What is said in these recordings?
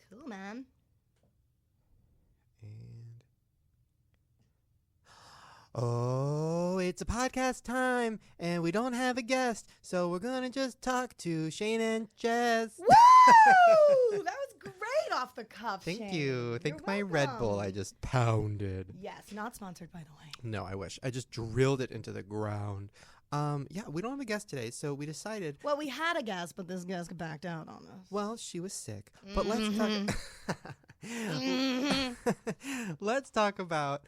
Cool, man. And oh, it's a podcast time, and we don't have a guest, so we're gonna just talk to Shane and Jess. Woo! That was great off the cuff. Thank Shane. you. Thank You're my Red Bull. welcome. I just pounded. Yes, not sponsored by the way. No, I wish. I just drilled it into the ground. Yeah, we don't have a guest today, so we decided. Well, we had a guest, but this guest backed out on us. Well, she was sick, but let's talk. Mhm. Let's talk about.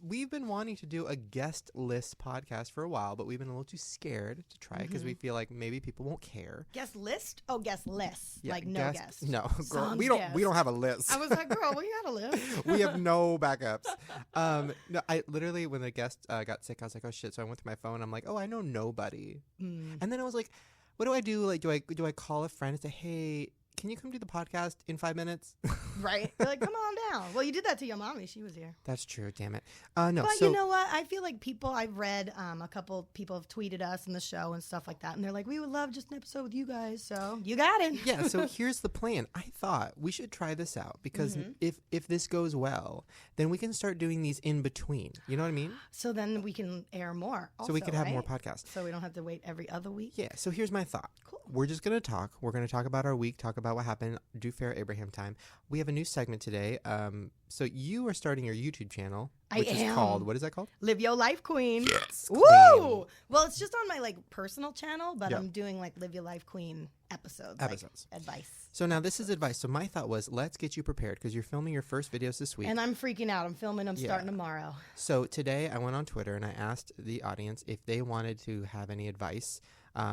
We've been wanting to do a guest list podcast for a while, but we've been a little too scared to try it because we feel like maybe people won't care. Guest list? Oh, guest list. Yeah, like no guest. No, girl, Sans we don't guest. have a list. I was like, girl, we got a list. We have no backups. No, I literally, when the guest got sick, I was like, oh shit. So I went to my phone. I'm like, oh, I know nobody. And then I was like, what do I do? Like, do I call a friend and say, hey, can you come do the podcast in 5 minutes? Right? You're like, come on down. Well, you did that to your mommy. She was here. That's true. Damn it. No. But So you know what? I feel like people, I've read a couple people have tweeted us in the show and stuff like that. And they're like, we would love just an episode with you guys. So you got it. yeah. So here's the plan. I thought we should try this out because if this goes well, then we can start doing these in between. You know what I mean? So then we can air more. Also, So we could have more right? podcasts. So we don't have to wait every other week. Yeah. So here's my thought. Cool. We're just going to talk. We're going to talk about our week, talk about what happened, do Fair Abraham time. We have a new segment today. So you are starting your YouTube channel, which is called, what is that called? Live Your Life Queen. Yes. Woo! Queen. Well, it's just on my like personal channel, but Yeah. I'm doing like Live Your Life Queen episodes. Episodes. Like, advice. So now this is advice. So my thought was, let's get you prepared because you're filming your first videos this week. And I'm freaking out. I'm filming them Yeah. starting tomorrow. So today I went on Twitter and I asked the audience if they wanted to have any advice,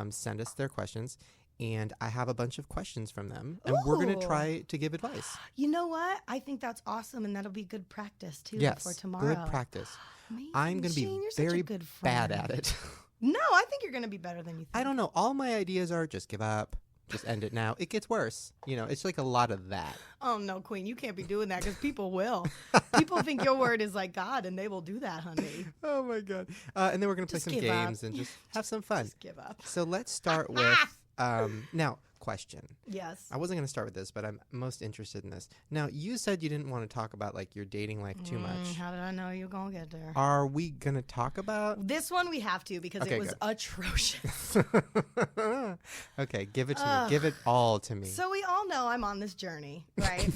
send us their questions. And I have a bunch of questions from them. And we're going to Ooh. try to give advice. You know what? I think that's awesome, and that'll be good practice too Yes. for tomorrow. Good practice. Amazing. I'm going to be Shane, you're such a very good bad friend. at it. No, I think you're going to be better than you think. I don't know. All my ideas are just give up. Just end it now. It gets worse. You know, it's like a lot of that. Oh, no, Queen, you can't be doing that because people will. People think your word is like God, and they will do that, honey. Oh, my God. And then we're going to play Just some give up. games and just have some fun. Just give up. So let's start with, now, question. Yes. I wasn't going to start with this, but I'm most interested in this. Now, you said you didn't want to talk about like your dating life too much. How did I know you're going to get there? Are we going to talk about? This one we have to because Okay, it was good. atrocious. Okay, give it to me. Give it all to me. So we all know I'm on this journey, right?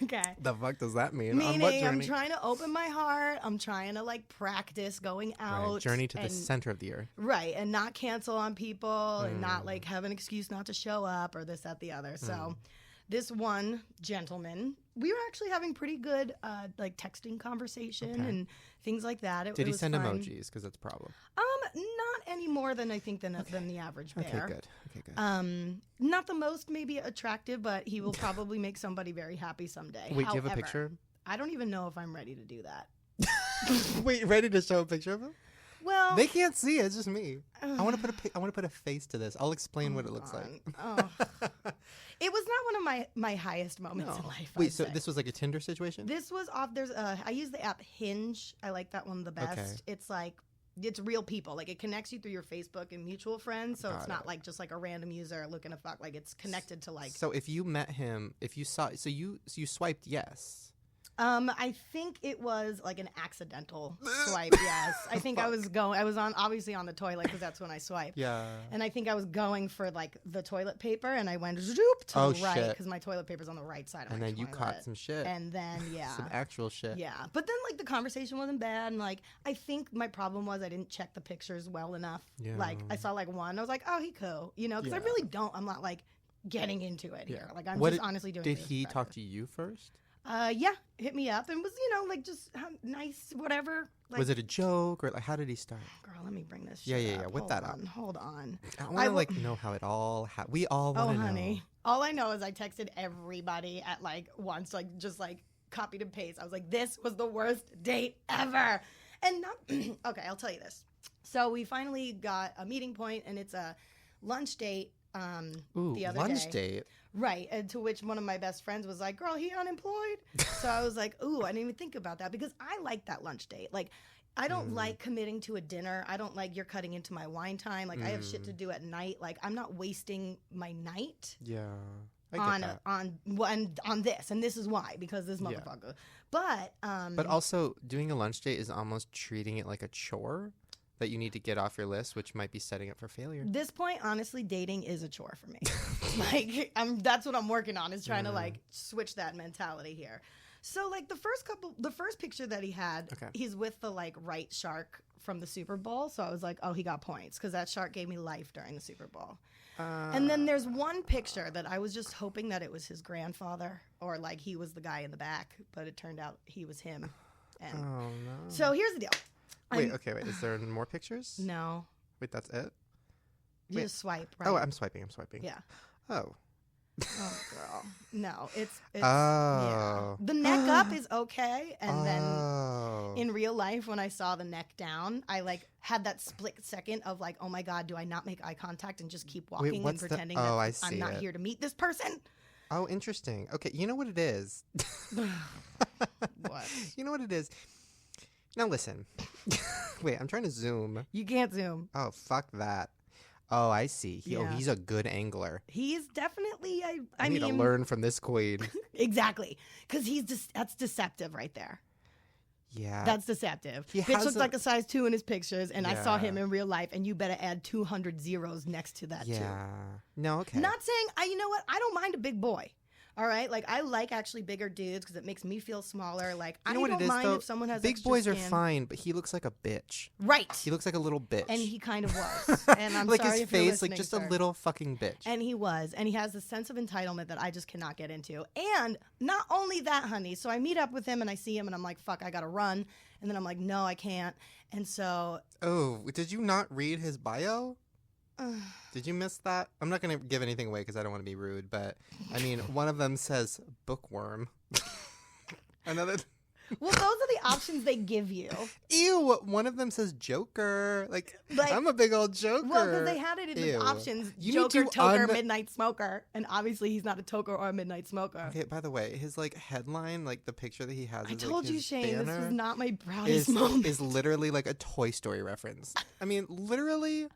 Okay. The fuck does that mean? On what Meaning I'm journey? trying to open my heart. I'm trying to like practice going out. Right, journey to the and- center of the earth. Right. And not cancel on people and Mm. not like have an excuse not to show up or this, that, the other. So this one gentleman, we were actually having pretty good like texting conversation Okay. and things like that. Did he was send fun. emojis? Because that's a problem. Not any more than I think than the average bear. Okay, good. Okay, good. Not the most maybe attractive, but he will probably make somebody very happy someday. Wait, do you have a However, picture? I don't even know if I'm ready to do that. Wait, ready to show a picture of him? Well, They can't see it. It's just me. I want to put a face to this. I'll explain what it looks like. Oh. It was not one of my highest moments in life. Wait, I'd so say. this was like a Tinder situation? This was off. There's I use the app Hinge. I like that one the best. Okay. It's like it's real people. Like it connects you through your Facebook and mutual friends. So it's Got not it. like just like a random user looking to fuck. Like it's connected to like. So if you met him, if you saw, so you swiped yes. I think it was like an accidental swipe. Yes, I think I was obviously on the toilet because that's when I swipe. Yeah. And I think I was going for like the toilet paper, and I went zoop to Oh, the right shit. because my toilet paper's on the right side of And my then you toilet. caught some shit. And then Some actual shit. yeah. But then like the conversation wasn't bad, and like I think my problem was I didn't check the pictures well enough. Yeah. Like I saw like one, I was like, oh, he cool, you know, because I Yeah. really don't. I'm not like getting into it here. Like I'm What just did- honestly doing. Did it he for talk practice. to you first? Yeah, hit me up and was like just nice, whatever. Like, Was it a joke or like how did he start? girl? Let me bring this. Yeah, shit yeah, yeah, up. whip Hold that on, up. Hold on. I want to will- like know how it all. We all Oh, want to know. honey. All I know is I texted everybody at like once, like just like copied and paste. I was like, this was the worst date ever. And not okay, I'll tell you this. So we finally got a meeting point, and it's a lunch date. Ooh, the other lunch day. date. Right. And to which one of my best friends was like, girl, he unemployed? So I was like, ooh, I didn't even think about that because I like that lunch date. Like, I don't like committing to a dinner. I don't like you're cutting into my wine time. Like, I have shit to do at night. Like, I'm not wasting my night. Yeah. on this, and this is why, because this motherfucker. But also doing a lunch date is almost treating it like a chore that you need to get off your list, which might be setting up for failure. This point, honestly, dating is a chore for me. Like, that's what I'm working on, is trying to like switch that mentality here. So like the first picture that he had, he's with the like right shark from the Super Bowl. So I was like, oh, he got points because that shark gave me life during the Super Bowl. And then there's one picture that I was just hoping that it was his grandfather or like he was the guy in the back, but it turned out he was him. And oh no! So here's the deal. Wait. Is there more pictures? No. Wait, that's it? You just swipe, right? Oh, I'm swiping. Yeah. Oh. Oh, girl. No, it's oh. The neck up is okay. And then in real life, when I saw the neck down, I like had that split second of like, oh my God, do I not make eye contact and just keep walking and pretending that I'm not here to meet this person? Oh, interesting. Okay, you know what it is? What? You know what it is? Now listen. Wait, I'm trying to zoom. You can't zoom. Oh, fuck that. Oh, I see. He's a good angler. He's definitely. I need to learn from this queen. Exactly, because that's deceptive right there. Yeah, that's deceptive. Bitch looks like a size 2 in his pictures, and I saw him in real life. And you better add 200 zeros next to that too. Yeah. No. Okay. Not saying you know what? I don't mind a big boy. All right, like I like actually bigger dudes because it makes me feel smaller. Like I don't mind if someone has big boys skin. are fine, but he looks like a bitch. Right. He looks like a little bitch, and he kind of was. And I'm like sorry his if you're face, like listening, just sir. a little fucking bitch. And he was, and he has a sense of entitlement that I just cannot get into. And not only that, honey. So I meet up with him and I see him and I'm like, fuck, I gotta run. And then I'm like, no, I can't. And so. Oh, did you not read his bio? Did you miss that? I'm not going to give anything away because I don't want to be rude, but I mean, one of them says bookworm. Another. Well, those are the options they give you. Ew, one of them says Joker. Like I'm a big old Joker. Well, because they had it in the options. Joker, toker, midnight smoker. And obviously he's not a toker or a midnight smoker. Okay, by the way, his like headline, like the picture that he has I told you, Shane, this was not my is proudest moment. Is literally like a Toy Story reference. I mean, literally.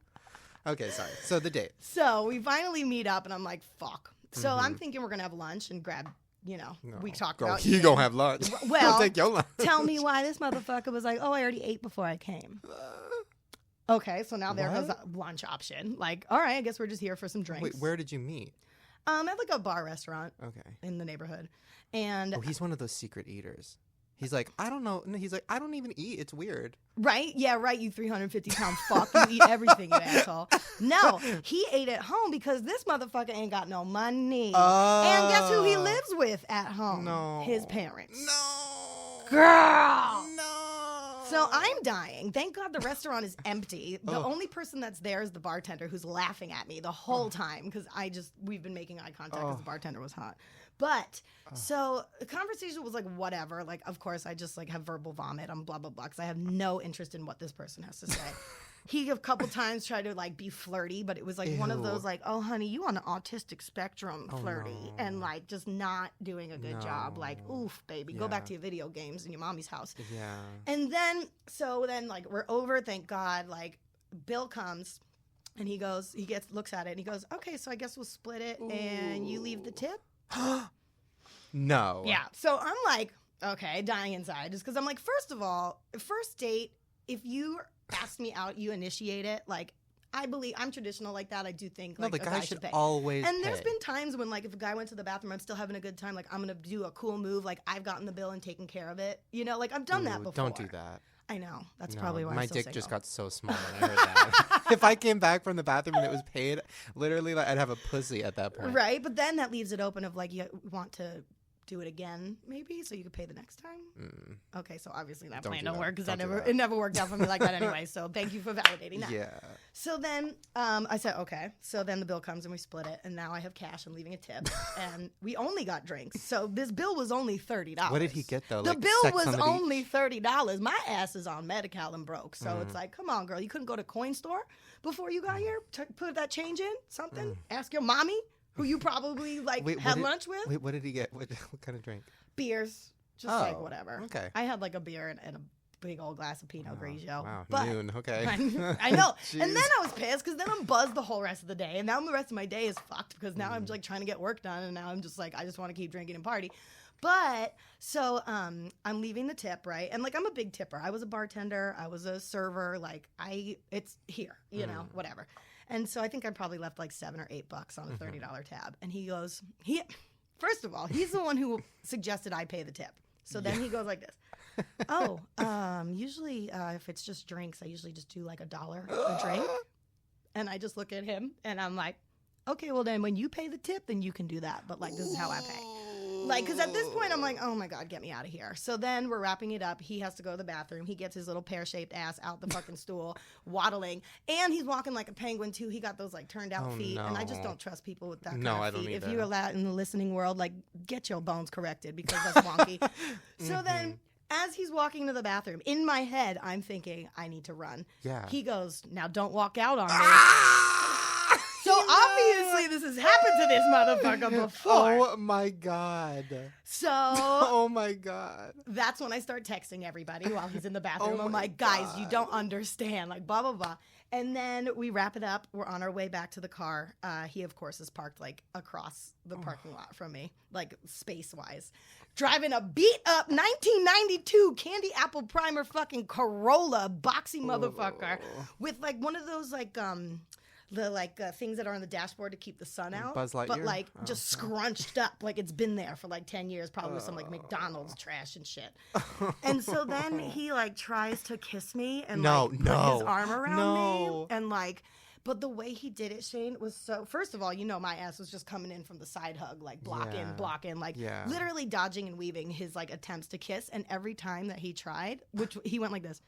Okay, sorry. So the date. So we finally meet up, and I'm like, fuck. So I'm thinking we're going to have lunch and grab, we talked about you going to have lunch. Well, take your lunch. Tell me why this motherfucker was like, oh, I already ate before I came. Okay, so now there goes a lunch option. Like, all right, I guess we're just here for some drinks. Wait, where did you meet? At like a bar restaurant. Okay. In the neighborhood. And he's one of those secret eaters. He's like, I don't know. He's like, I don't even eat. It's weird. Right? Yeah, right, you 350-pound fuck. You eat everything, you asshole. No, he ate at home because this motherfucker ain't got no money. And guess who he lives with at home? No. His parents. No. Girl. No. So I'm dying. Thank God the restaurant is empty. The only person that's there is the bartender who's laughing at me the whole time because we've been making eye contact because the bartender was hot. But so the conversation was like whatever. Like, of course, I just like have verbal vomit. I'm blah, blah, blah because I have no interest in what this person has to say. He a couple times tried to like be flirty, but it was like one of those like, oh, honey, you on the autistic spectrum flirty and like just not doing a good job. Like, oof, baby, go back to your video games in your mommy's house. Yeah. And then like we're over, thank God. Like Bill comes and he looks at it and he goes, okay, so I guess we'll split it and you leave the tip. No. Yeah. So I'm like, okay, dying inside. Just because I'm like, first of all, first date, if you ask me out, you initiate it. Like, I believe I'm traditional like that. I do think like the guy should pay. always And pay. there's been times when like if a guy went to the bathroom, I'm still having a good time. Like I'm gonna do a cool move. Like I've gotten the bill and taken care of it. Like I've done that before. Don't do that. I know. That's probably why my I'm so dick single. just got so small when I heard that. If I came back from the bathroom and it was paid, literally, like, I'd have a pussy at that point. Right, but then that leaves it open of like you want to do it again, maybe, so you could pay the next time. Okay, so obviously that plan don't work because it never worked out for me like that anyway. So thank you for validating that. Yeah. So then I said okay. So then the bill comes and we split it, and now I have cash. I'm leaving a tip, and we only got drinks. So this bill was only $30. What did he get though? The like bill Sex was on the only $30. My ass is on Medi-Cal and broke. So it's like, come on, girl, you couldn't go to Coin Store before you got here? Put that change in? Something? Ask your mommy, who you probably had lunch with? Wait, what did he get? What kind of drink? Beers. Just like whatever. Okay. I had like a beer and a big old glass of Pinot Grigio. Wow, but noon. Okay. I know. And then I was pissed because then I'm buzzed the whole rest of the day. And now the rest of my day is fucked because now I'm like trying to get work done. And now I'm just like, I just want to keep drinking and party. But so I'm leaving the tip, right? And like I'm a big tipper. I was a bartender. I was a server. Like it's here, you know, whatever. And so I think I probably left like $7 or $8 on a $30 tab. And he goes, first of all, he's the one who suggested I pay the tip. So then he goes like this. Oh, usually if it's just drinks, I usually just do like $1 a drink. And I just look at him and I'm like, okay, well then when you pay the tip, then you can do that. But like, this is how I pay. Like, because at this point, I'm like, oh my God, get me out of here. So then we're wrapping it up. He has to go to the bathroom. He gets his little pear-shaped ass out the fucking stool, waddling. And he's walking like a penguin, too. He got those like turned out feet. No. And I just don't trust people with that kind No, of I feet. don't either. If you're allowed in the listening world, like, get your bones corrected because that's wonky. So then, as he's walking to the bathroom, in my head, I'm thinking, I need to run. Yeah. He goes, now don't walk out on me. So obviously this has happened to this motherfucker before. Oh my God. So Oh my God. that's when I start texting everybody while he's in the bathroom. Oh I'm my like, guys, you God. don't understand. Like, blah, blah, blah. And then we wrap it up. We're on our way back to the car. He, of course, is parked like across the parking lot from me, like space-wise. Driving a beat-up 1992 candy apple primer fucking Corolla, boxy motherfucker, with like one of those like the things that are on the dashboard to keep the sun out. Buzz Lightyear? But like just scrunched up, like it's been there for like 10 years, probably with some like McDonald's trash and shit. And so then he like tries to kiss me and like put his arm around me and like. But the way he did it, Shane, was so... First of all, you know my ass was just coming in from the side hug, like blocking, like literally dodging and weaving his like attempts to kiss. And every time that he tried, which he went like this,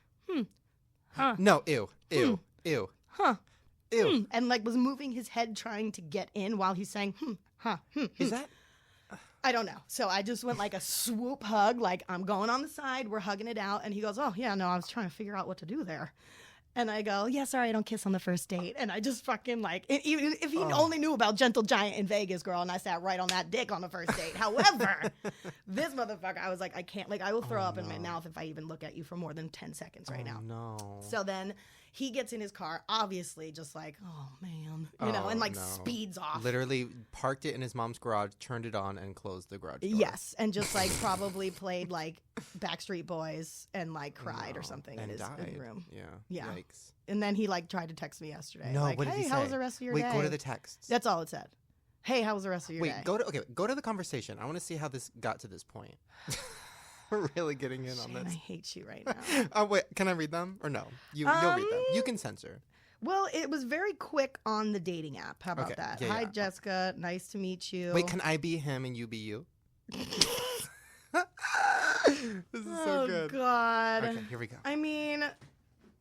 No, ew. Ew. Ew. and like was moving his head trying to get in while he's saying, Is that... I don't know. So I just went like a swoop hug, like I'm going on the side, we're hugging it out. And he goes, oh, yeah, no, I was trying to figure out what to do there. And I go, yeah, sorry, I don't kiss on the first date. And I just fucking like, even if he only knew about Gentle Giant in Vegas, girl, and I sat right on that dick on the first date. However, this motherfucker, I was like, I can't, like, I will throw up in my mouth if I even look at you for more than 10 seconds right now. No. So then he gets in his car, obviously just like, oh man, you know, and like speeds off. Literally parked it in his mom's garage, turned it on, and closed the garage door. Yes, and just like probably played like Backstreet Boys and like cried or something in his room. Yeah. Yikes. And then he like tried to text me yesterday. No, like, what did hey, he how say? was the rest of your Wait, day? go to the texts. That's all it said. Hey, how was the rest of your day? Go to the conversation. I want to see how this got to this point. We're really getting in on Shane, this. I hate you right now. Wait, can I read them or no? You'll read them. You can censor. Well, it was very quick on the dating app. How about that? Yeah, Hi, yeah. Jessica. Nice to meet you. Wait, can I be him and you be you? This is so good. Oh, God. Okay, here we go. I mean,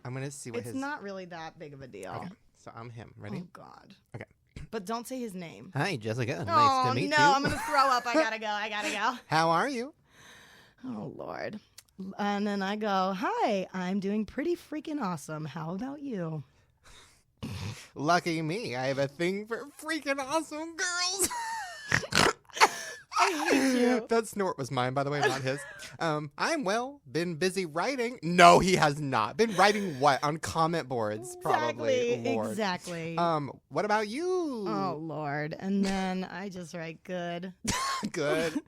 I'm going to see what it's not really that big of a deal. Okay, so I'm him. Ready? Oh, God. Okay. But don't say his name. Hi, Jessica. Nice Oh, to meet no, you. I'm going to throw up. I gotta go. How are you? Oh, Lord. And then I go, hi, I'm doing pretty freaking awesome. How about you? Lucky me. I have a thing for freaking awesome girls. I hate you. That snort was mine, by the way, not his. I'm well. Been busy writing. No, he has not. Been writing what? On comment boards, probably. Lord. Exactly. What about you? Oh, Lord. And then I just write good. Good.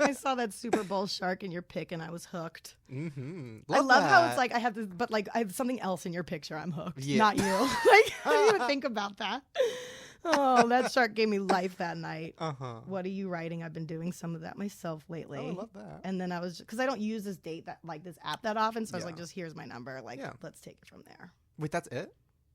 I saw that Super Bowl shark in your pic and I was hooked. Mm-hmm. I love how it's like I have this, but like I have something else in your picture. I'm hooked, Yeah. not you. Like, how do you even think about that? Oh, that shark gave me life that night. Uh-huh. What are you writing? I've been doing some of that myself lately. Oh, I love that. And then I was, because I don't use this app that often. So I was Yeah. like, just here's my number. Like, Yeah. let's take it from there. Wait, that's it?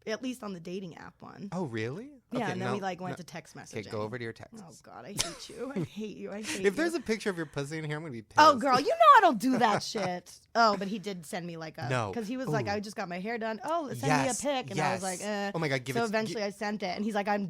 At least on the dating app one. Oh, really? Yeah, Okay, and then no, we like went no. to text messaging. Okay, go over to your texts. Oh, God, I hate you. I hate you. I hate you. If there's a picture of your pussy in here, I'm going to be pissed. Oh, girl, you know I don't do that shit. Oh, but he did send me like a... No. Because he was like, Ooh. I just got my hair done. Oh, send Yes, me a pic. And I was yes. like, eh. Oh, my God, give so it... eventually I sent it. And he's like, I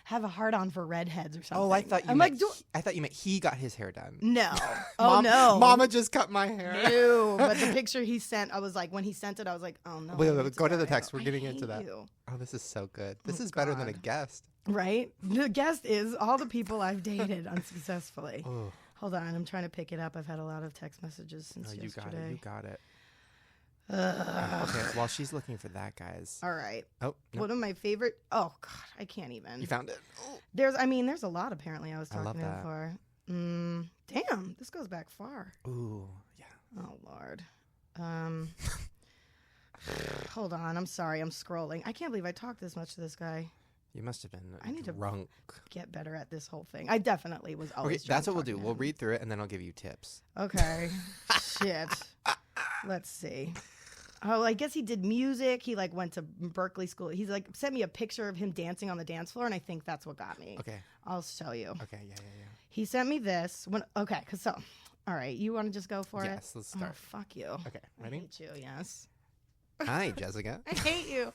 have a hard-on for redheads or something. Oh, I thought you I'm meant... like, I thought you meant he got his hair done. no. Oh, no. Mama just cut my hair. No. But the picture he sent, I was like, when he sent it, I was like, oh, no. Wait, I need go to the go. text. We're I getting into hate that. you. Oh, this is so good. This is better than a God. guest. Right? The guest is all the people I've dated unsuccessfully. Oh, Hold on, I'm trying to pick it up. I've had a lot of text messages since you got yesterday. it. You got it. Okay, while she's looking for that, guys. All right. Oh, no. One of my favorite. Oh God, I can't even. You found it? Oh. There's a lot apparently. I was talking love to him that. for. Damn, this goes back far. Ooh, yeah. Oh Lord. Hold on. I'm sorry. I'm scrolling. I can't believe I talked this much to this guy. You must have been I need to drunk. Get better at this whole thing. I definitely was always. Okay, that's what drunk we'll do. talking to We'll him. read through it, and then I'll give you tips. Okay. Shit. Let's see. Oh, I guess he did music. He like went to Berkeley school. He's like sent me a picture of him dancing on the dance floor, and I think that's what got me. Okay. I'll show you. Okay, yeah. He sent me this. All right, you want to just go for it? Yes, let's start. Oh, fuck you. Okay, I ready? hate you, yes. Hi, Jessica. I hate you.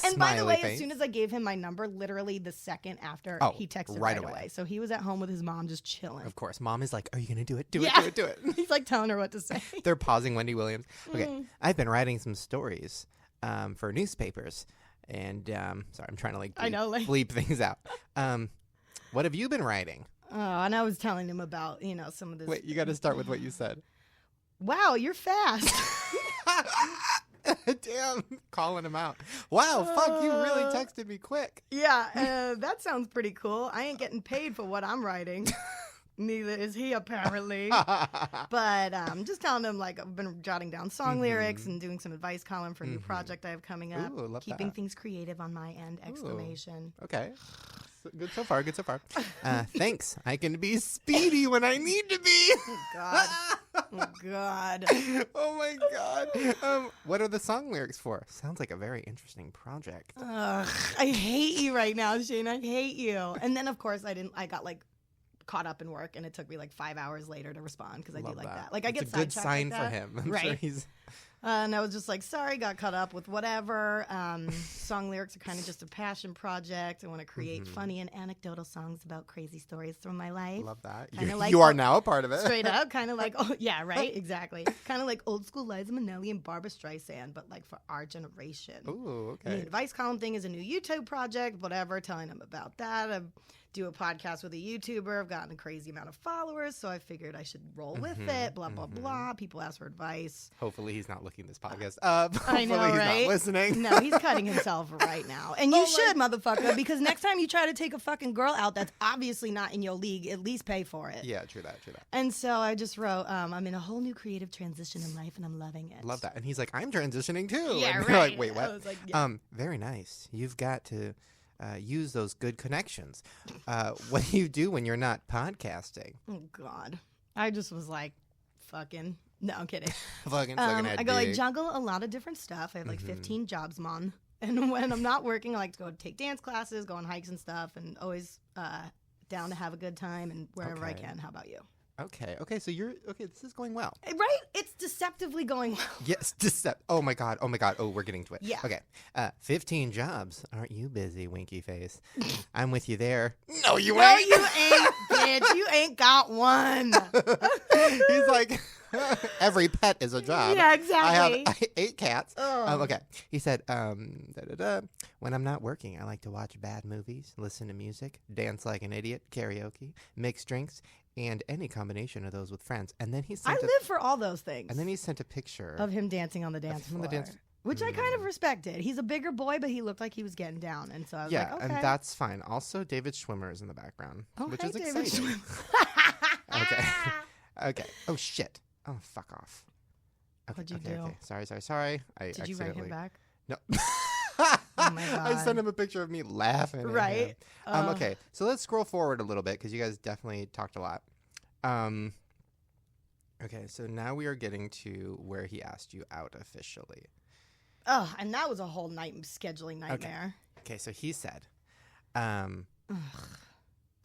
And by the Smiley way, face. as soon as I gave him my number, literally the second after, he texted right right away. away. So he was at home with his mom just chilling. Of course, Mom is like, "Are you gonna do it? Do Yeah. it! Do it! Do it!" He's like telling her what to say. They're pausing Wendy Williams. Okay, I've been writing some stories for newspapers, and sorry, I'm trying to I know, like- bleep things out. What have you been writing? Oh, and I was telling him about, some of this. Wait, you got to start with what you said. Wow, you're fast. Damn, calling him out. Wow, fuck, you really texted me quick. Yeah, that sounds pretty cool. I ain't getting paid for what I'm writing. Neither is he, apparently. But just telling him, like, I've been jotting down song lyrics and doing some advice column for a new project I have coming up. Ooh, love Keeping that. things creative on my end, exclamation. Okay. Good so far, good so far. Thanks. I can be speedy when I need to be. Oh, God. Oh, God. Oh, my God. What are the song lyrics for? Sounds like a very interesting project. Ugh, I hate you right now, Shane. I hate you. And then, of course, I got, like, caught up in work, and it took me, like, 5 hours later to respond because I do Love like that. that. Like, I It's get a good sidetracked sign like for that. him. I'm right. sure he's... And I was just like, sorry, got caught up with whatever. Song lyrics are kind of just a passion project. I want to create funny and anecdotal songs about crazy stories from my life. Love that. Kinda like you are old- now a part of it. Straight up, kind of like, yeah, right, exactly. Kind of like old school Liza Minnelli and Barbara Streisand, but like for our generation. Ooh, And the okay. advice column thing is a new YouTube project, whatever, telling them about that. I do a podcast with a YouTuber. I've gotten a crazy amount of followers, so I figured I should roll with it, blah, blah, blah. People ask for advice. Hopefully he's not looking this podcast up. I Hopefully know, he's right? not listening. No, he's cutting himself right now. And you Oh my- should, motherfucker, because next time you try to take a fucking girl out that's obviously not in your league, at least pay for it. Yeah, true that. And so I just wrote, I'm in a whole new creative transition in life, and I'm loving it. Love that. And he's like, I'm transitioning too. Yeah, and right. you're like, wait, what? I was like, yeah. Very nice. You've got to use those good connections. What do you do when you're not podcasting? Oh, God. I just was like, fucking. No, I'm kidding. Fucking sucking at I go like dick. juggle a lot of different stuff. I have like 15 jobs, man. And when I'm not working, I like to go take dance classes, go on hikes and stuff, and always down to have a good time and wherever I Okay. can. How about you? Okay. This is going well. Right? It's deceptively going well. Yes, oh my god. Oh, we're getting to it. Yeah. Okay. 15 jobs. Aren't you busy, winky face? I'm with you there. No, you No, ain't. you ain't, bitch. You ain't got one. He's like, every pet is a job. Yeah, exactly. I have 8 cats. Oh. Okay. He said, when I'm not working, I like to watch bad movies, listen to music, dance like an idiot, karaoke, mix drinks, and any combination of those with friends. And then he I sent live for all those things. and then he sent a picture of him dancing on the dance him on floor. the dance- Which I kind of respected. He's a bigger boy, but he looked like he was getting down. And so I was yeah, like, okay. and that's fine. Also, David Schwimmer is in the background, Oh, which hey, is David exciting. Schwimmer. Okay. Okay. Oh shit. Oh fuck off. Okay, What'd you okay, do? Okay. Sorry. I Did you write him accidentally- back? No. Oh my I God. sent him a picture of me laughing. at Right. him. Okay. So let's scroll forward a little bit because you guys definitely talked a lot. Okay. So now we are getting to where he asked you out officially. Oh, and that was a whole scheduling nightmare. Okay. So he said,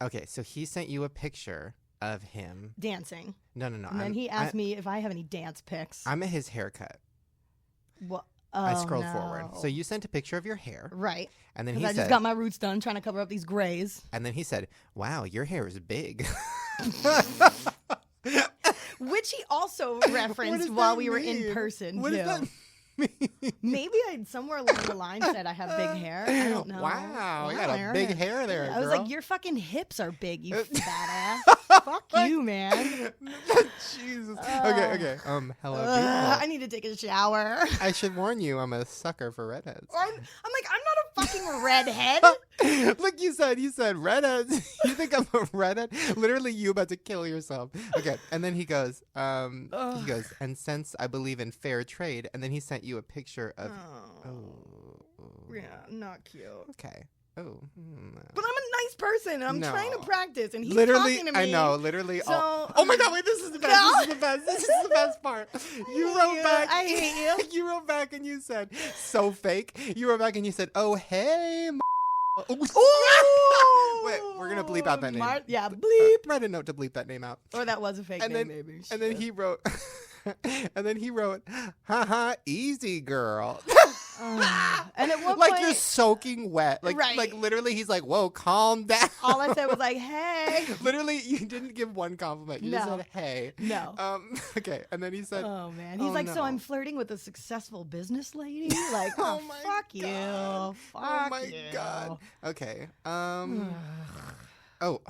okay. So he sent you a picture of him. Dancing. No. And then he asked me if I have any dance pics. I'm at his haircut. What? I Oh, scrolled no. forward. So you sent a picture of your hair, Right. and then Because he I said, just got my roots done trying to cover up these grays. and then he said, "Wow, your hair is big." Which he also What referenced does while that we were mean? in person, What too. does that mean? Maybe I somewhere along the line said I have big hair. I don't know. Wow, you got a big hair there, I was girl. like, your fucking hips are big, you fat ass. Fuck you, man. Jesus. Okay. Hello, beautiful. I need to take a shower. I should warn you, I'm a sucker for redheads. I'm like, I'm not a fucking redhead. Look, you said redheads. You think I'm a redhead? Literally, you about to kill yourself. Okay, and then he goes, and since I believe in fair trade, and then he sent you a picture of. Yeah, not cute. Okay. Oh. But I'm a nice person, and I'm trying to practice, and he's literally, talking to me. I know, literally. So, oh my God! Wait, this is the best. No. This is the best. This is the best part. You wrote back. I hate you. You wrote back and you said, "So fake." You wrote back and you said, "Oh hey." Wait, we're gonna bleep out that name. Yeah, bleep. Write a note to bleep that name out. Or that was a fake name, maybe. And then he wrote, haha, easy girl. And at one like point, you're soaking wet. Like literally, he's like, whoa, calm down. all I said was like, hey. Literally, you didn't give one compliment. You just said, hey. No. Okay, and then he said, oh man, he's like, so I'm flirting with a successful business lady. Like, oh my fuck God. you. Fuck Oh my you. God. Okay. Oh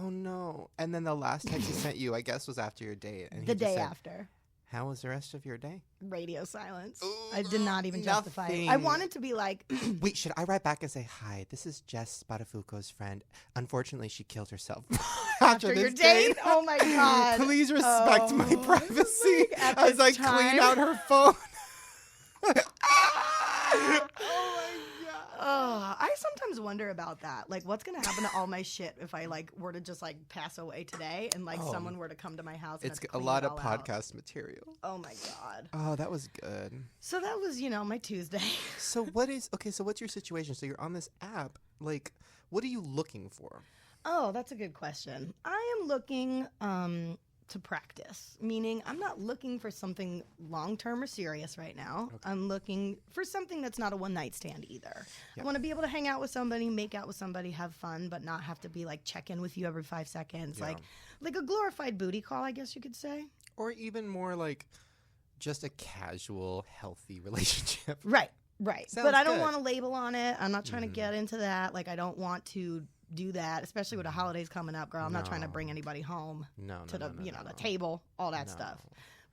no. And then the last text he sent you, I guess, was after your date. And The he just day said, after. how was the rest of your day? Radio silence. Ooh, I did not even justify it. nothing. I wanted to be like, Wait, should I write back and say, hi, this is Jess Spatafuco's friend. Unfortunately, she killed herself after your this date? Oh my God. Please respect my privacy At as this I time. clean out her phone. I sometimes wonder about that. Like, what's gonna happen to all my shit if I like were to just like pass away today, and like someone were to come to my house? And It's have to a clean lot it of all out? podcast material. Oh my God. Oh, that was good. So that was, my Tuesday. So so what's your situation? So you're on this app. Like, what are you looking for? Oh, that's a good question. I am looking to practice, meaning I'm not looking for something long-term or serious right now. Okay. I'm looking for something that's not a one-night stand either. Yeah. I want to be able to hang out with somebody, make out with somebody, have fun, but not have to be like check in with you every 5 seconds. Yeah. Like a glorified booty call, I guess you could say. Or even more like just a casual, healthy relationship. Right. Sounds but I don't good. want a label on it. I'm not trying to get into that. Like, I don't want to do that, especially with the holidays coming up, girl. I'm not trying to bring anybody home to the the table, all that stuff.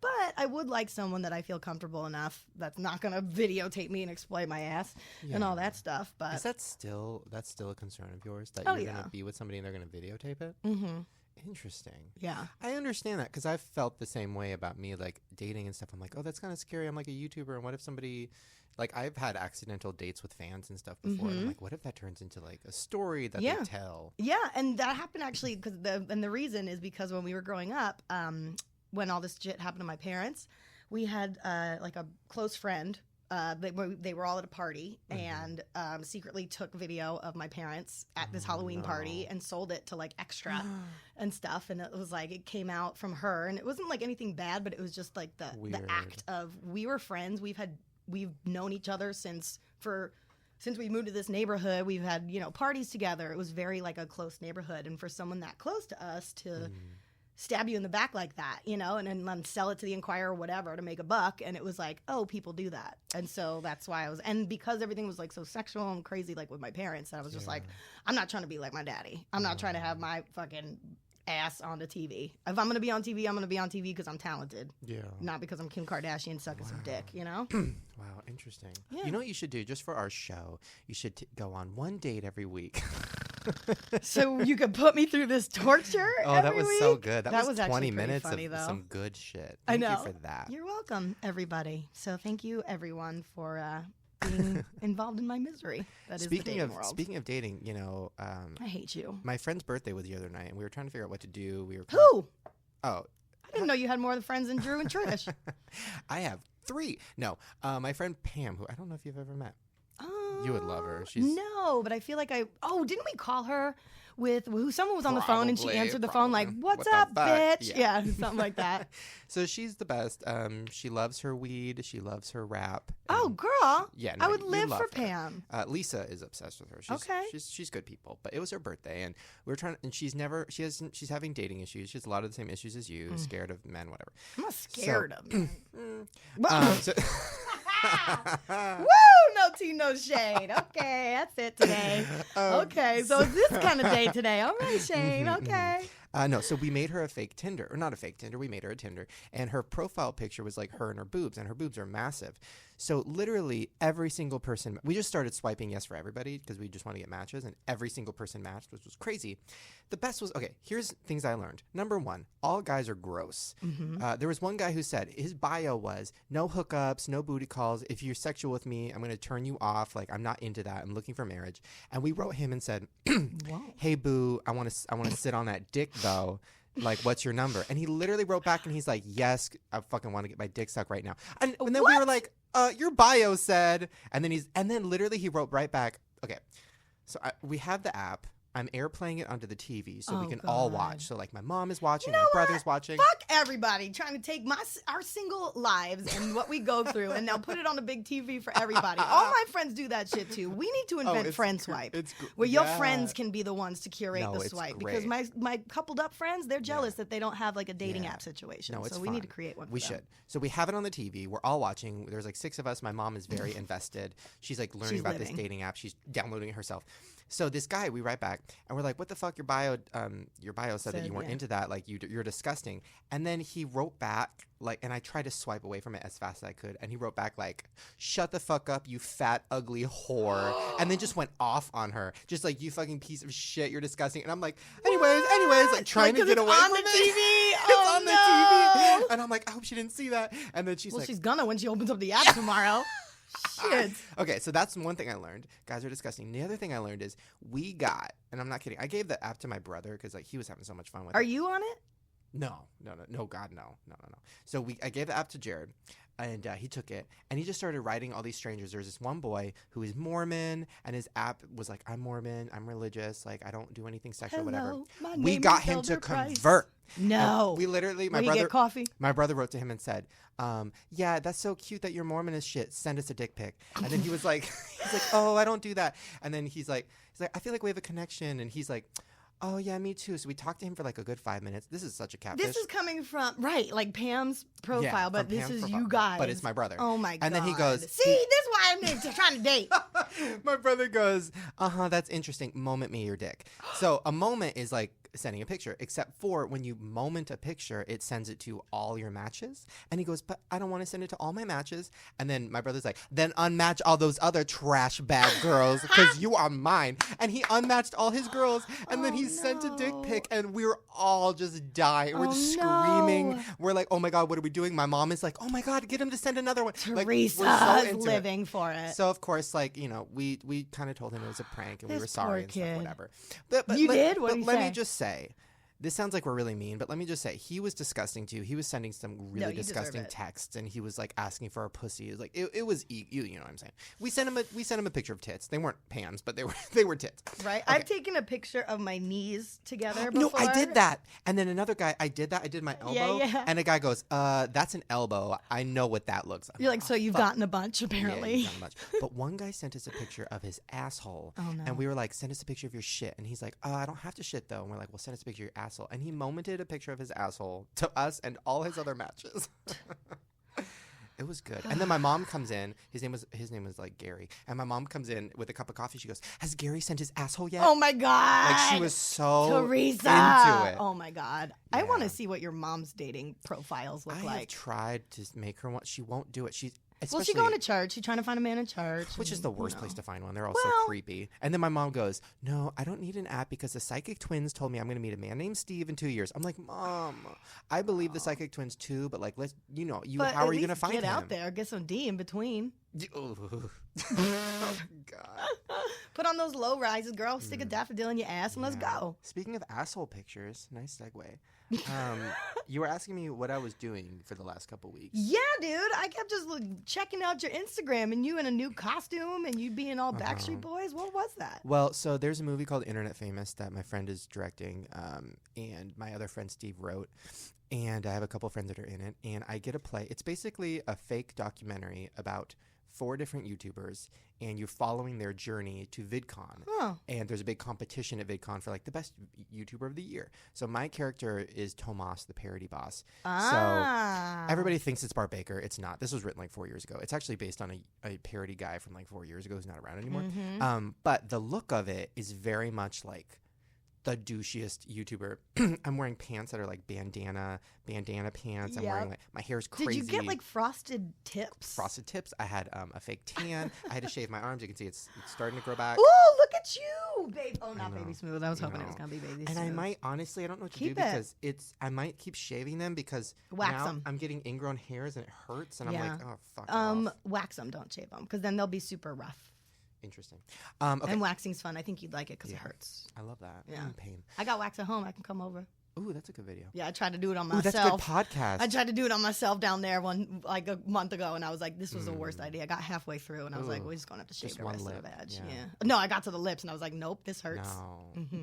But I would like someone that I feel comfortable enough that's not going to videotape me and exploit my ass and all that stuff. But is that's still a concern of yours, that you're going to be with somebody and they're going to videotape it? Mm-hmm. Interesting. Yeah. I understand that because I've felt the same way about me, like dating and stuff. I'm like, oh, that's kind of scary. I'm like a YouTuber, and what if somebody... Like, I've had accidental dates with fans and stuff before. And I'm like, what if that turns into, like, a story that they tell? Yeah, and that happened, actually, because the reason is because when we were growing up, when all this shit happened to my parents, we had, like, a close friend. They were all at a party and secretly took video of my parents at this Halloween party and sold it to, like, Extra and stuff. And it was, like, it came out from her. And it wasn't, like, anything bad, but it was just, like, the act of we were friends. We've known each other since we moved to this neighborhood. We've had, parties together. It was very like a close neighborhood. And for someone that close to us to stab you in the back like that, and then sell it to the Inquirer or whatever to make a buck. And it was like, oh, people do that. And so that's why and because everything was like so sexual and crazy, like with my parents, I was just like, I'm not trying to be like my daddy. I'm not trying to have my fucking ass on the TV. If I'm going to be on TV, I'm going to be on TV because I'm talented. Yeah. Not because I'm Kim Kardashian sucking some dick, Wow, interesting. Yeah. You know what you should do just for our show? You should go on one date every week. So you could put me through this torture that was week? so good. That was 20 actually minutes funny, of though. some good shit. Thank you for that. You're welcome, everybody. So thank you, everyone, for being involved in my misery. That is the dating world. Speaking of dating, I hate you. My friend's birthday was the other night, and we were trying to figure out what to do. Who? Oh. I didn't know you had more of the friends than Drew and Trish. I have 3. No, my friend Pam, who I don't know if you've ever met. You would love her. No, but I feel like didn't we call her with someone was on the phone and she answered the phone like, what's up, bitch? Yeah, something like that. So she's the best. She loves her weed. She loves her rap. Oh, girl. Yeah, I would live for her. Pam. Lisa is obsessed with her. She's good people. But it was her birthday, and we were trying. And she's having dating issues. She has a lot of the same issues as you. Scared of men, whatever. I'm not scared of men. Woo! No tea, no shade. Okay, that's it today. Okay, so it's this kind of day today. All right, Shane. Okay. No, so we made her a fake Tinder, or not a fake Tinder. We made her a Tinder, and her profile picture was like her and her boobs, and her boobs are massive. So literally every single person, we just started swiping yes for everybody because we just want to get matches, and every single person matched, which was crazy. The best was, okay, here's things I learned. Number one, all guys are gross. There was one guy who said his bio was no hookups, no booty calls. If you're sexual with me, I'm going to turn you off. Like, I'm not into that. I'm looking for marriage. And we wrote him and said, hey, boo, I want to sit on that dick, though. Like, what's your number? And he literally wrote back and he's like, yes, I fucking want to get my dick sucked right now. And then we were like, your bio said, and then literally he wrote right back, okay, so we have the app. I'm airplaying it onto the TV so we can all watch. So like my mom is watching, my brother's watching. Fuck everybody trying to take our single lives and what we go through and now put it on a big TV for everybody. All my friends do that shit too. We need to invent Friend Swipe, where your friends can be the ones to curate the swipe. Because my coupled up friends, they're jealous that they don't have like a dating app situation. No, so we need to create one. We should. So we have it on the TV. We're all watching. There's like 6 of us. My mom is very invested. She's like learning about this dating app. She's downloading it herself. So this guy, we write back, and we're like, what the fuck? Your bio said that you weren't into that. Like, you're disgusting. And then he wrote back, like, and I tried to swipe away from it as fast as I could. And he wrote back, like, shut the fuck up, you fat, ugly whore. And then just went off on her. Just like, you fucking piece of shit, you're disgusting. And I'm like, anyways, like, trying to get away from it. It's on the TV. And I'm like, I hope she didn't see that. And then she's like, she's gonna when she opens up the app tomorrow. Shit. Okay, so that's one thing I learned. Guys are disgusting. The other thing I learned is we got, and I'm not kidding, I gave the app to my brother because like he was having so much fun with it. Are you on it? No, God, no. So I gave the app to Jared, and he took it, and he just started writing all these strangers. There's this one boy who is Mormon, and his app was like, I'm Mormon, I'm religious, like I don't do anything sexual, whatever. We got him to convert. No. We literally, my brother. You get coffee? My brother wrote to him and said, yeah, that's so cute that you're Mormon as shit. Send us a dick pic. And then he was like, oh, I don't do that. And then he's like, I feel like we have a connection. And he's like, oh, yeah, me too. So we talked to him for like a good 5 minutes. This is such a catfish. This is coming from, like Pam's profile, but this is you guys. But it's my brother. Oh, my God. And then he goes, see, this is why I'm trying to date. My brother goes, that's interesting. Moment me your dick. So a moment is like sending a picture, except for when you moment a picture, it sends it to all your matches. And he goes, but I don't want to send it to all my matches. And then my brother's like, then unmatch all those other trash bag girls because you are mine. And he unmatched all his girls. And then he sent a dick pic, and we were all just dying. We're just screaming. We're like, oh my God, what are we doing? My mom is like, oh my God, get him to send another one. Teresa's like, living for it. So of course, like, you know, we kind of told him it was a prank and we were sorry and stuff, whatever. But you did? What did you say? Let me just say, this sounds like we're really mean, but let me just say, he was disgusting too. He was sending some really disgusting texts, and he was like asking for our pussy. It was like it was you know what I'm saying. We sent him a picture of tits. They weren't Pam's, but they were tits. Right. Okay. I've taken a picture of my knees together before. No, I did that. And then another guy, I did my elbow. Yeah. And a guy goes, that's an elbow. I know what that looks like. You're like, so you've gotten a bunch apparently. Yeah, you've gotten a bunch. But one guy sent us a picture of his asshole. Oh, no. And we were like, send us a picture of your shit. And he's like, I don't have to shit though. And we're like, well, send us a picture of your asshole. And he momented a picture of his asshole to us and all his other matches. It was good. And then my mom comes in. His name was like Gary. And my mom comes in with a cup of coffee. She goes, has Gary sent his asshole yet? Oh my God. Like she was so Teresa. into it. Oh my God. Yeah. I want to see what your mom's dating profiles look like. I have tried to make her she won't do it. Well, she's going to church. She's trying to find a man in church. Which is the worst place to find one. They're all so creepy. And then my mom goes, no, I don't need an app because the psychic twins told me I'm going to meet a man named Steve in 2 years. I'm like, Mom, I believe the psychic twins too, but like, how are you going to find him? Get out there. Get some D in between. Oh, God. Put on those low rises, girl. Stick a daffodil in your ass and let's go. Speaking of asshole pictures, nice segue. You were asking me what I was doing for the last couple weeks. Yeah, dude. I kept just checking out your Instagram and you in a new costume and you being all Backstreet Boys. What was that? Well, so there's a movie called Internet Famous that my friend is directing, and my other friend Steve wrote. And I have a couple friends that are in it. And I get a play. It's basically a fake documentary about 4 different YouTubers, and you're following their journey to VidCon. Oh. And there's a big competition at VidCon for like the best YouTuber of the year. So my character is Tomas, the parody boss. Ah. So everybody thinks it's Bart Baker. It's not. This was written like 4 years ago. It's actually based on a parody guy from like 4 years ago who's not around anymore. Mm-hmm. But the look of it is very much like the douchiest YouTuber. I'm wearing pants that are like bandana pants. I'm wearing like, my hair's crazy. Did you get like frosted tips? Frosted tips. I had a fake tan. I had to shave my arms. You can see it's starting to grow back. Ooh, look at you, babe. Oh, not baby smooth. I was hoping it was gonna be baby smooth. And I might honestly, I don't know what to do because I might keep shaving them because wax now them. I'm getting ingrown hairs and it hurts and I'm like, oh fuck off. Wax them, don't shave them, because then they'll be super rough. Interesting. Okay. And waxing's fun. I think you'd like it because it hurts. I love that. Yeah. I'm in pain. I got wax at home. I can come over. Ooh, that's a good video. Yeah, I tried to do it on Ooh, myself. that's a good podcast. I tried to do it on myself down there a month ago, and I was like, this was the worst idea. I got halfway through, and I was like, we're just going to have to shave just the one rest lip. of the badge. Yeah. No, I got to the lips, and I was like, nope, this hurts. No. Mm-hmm.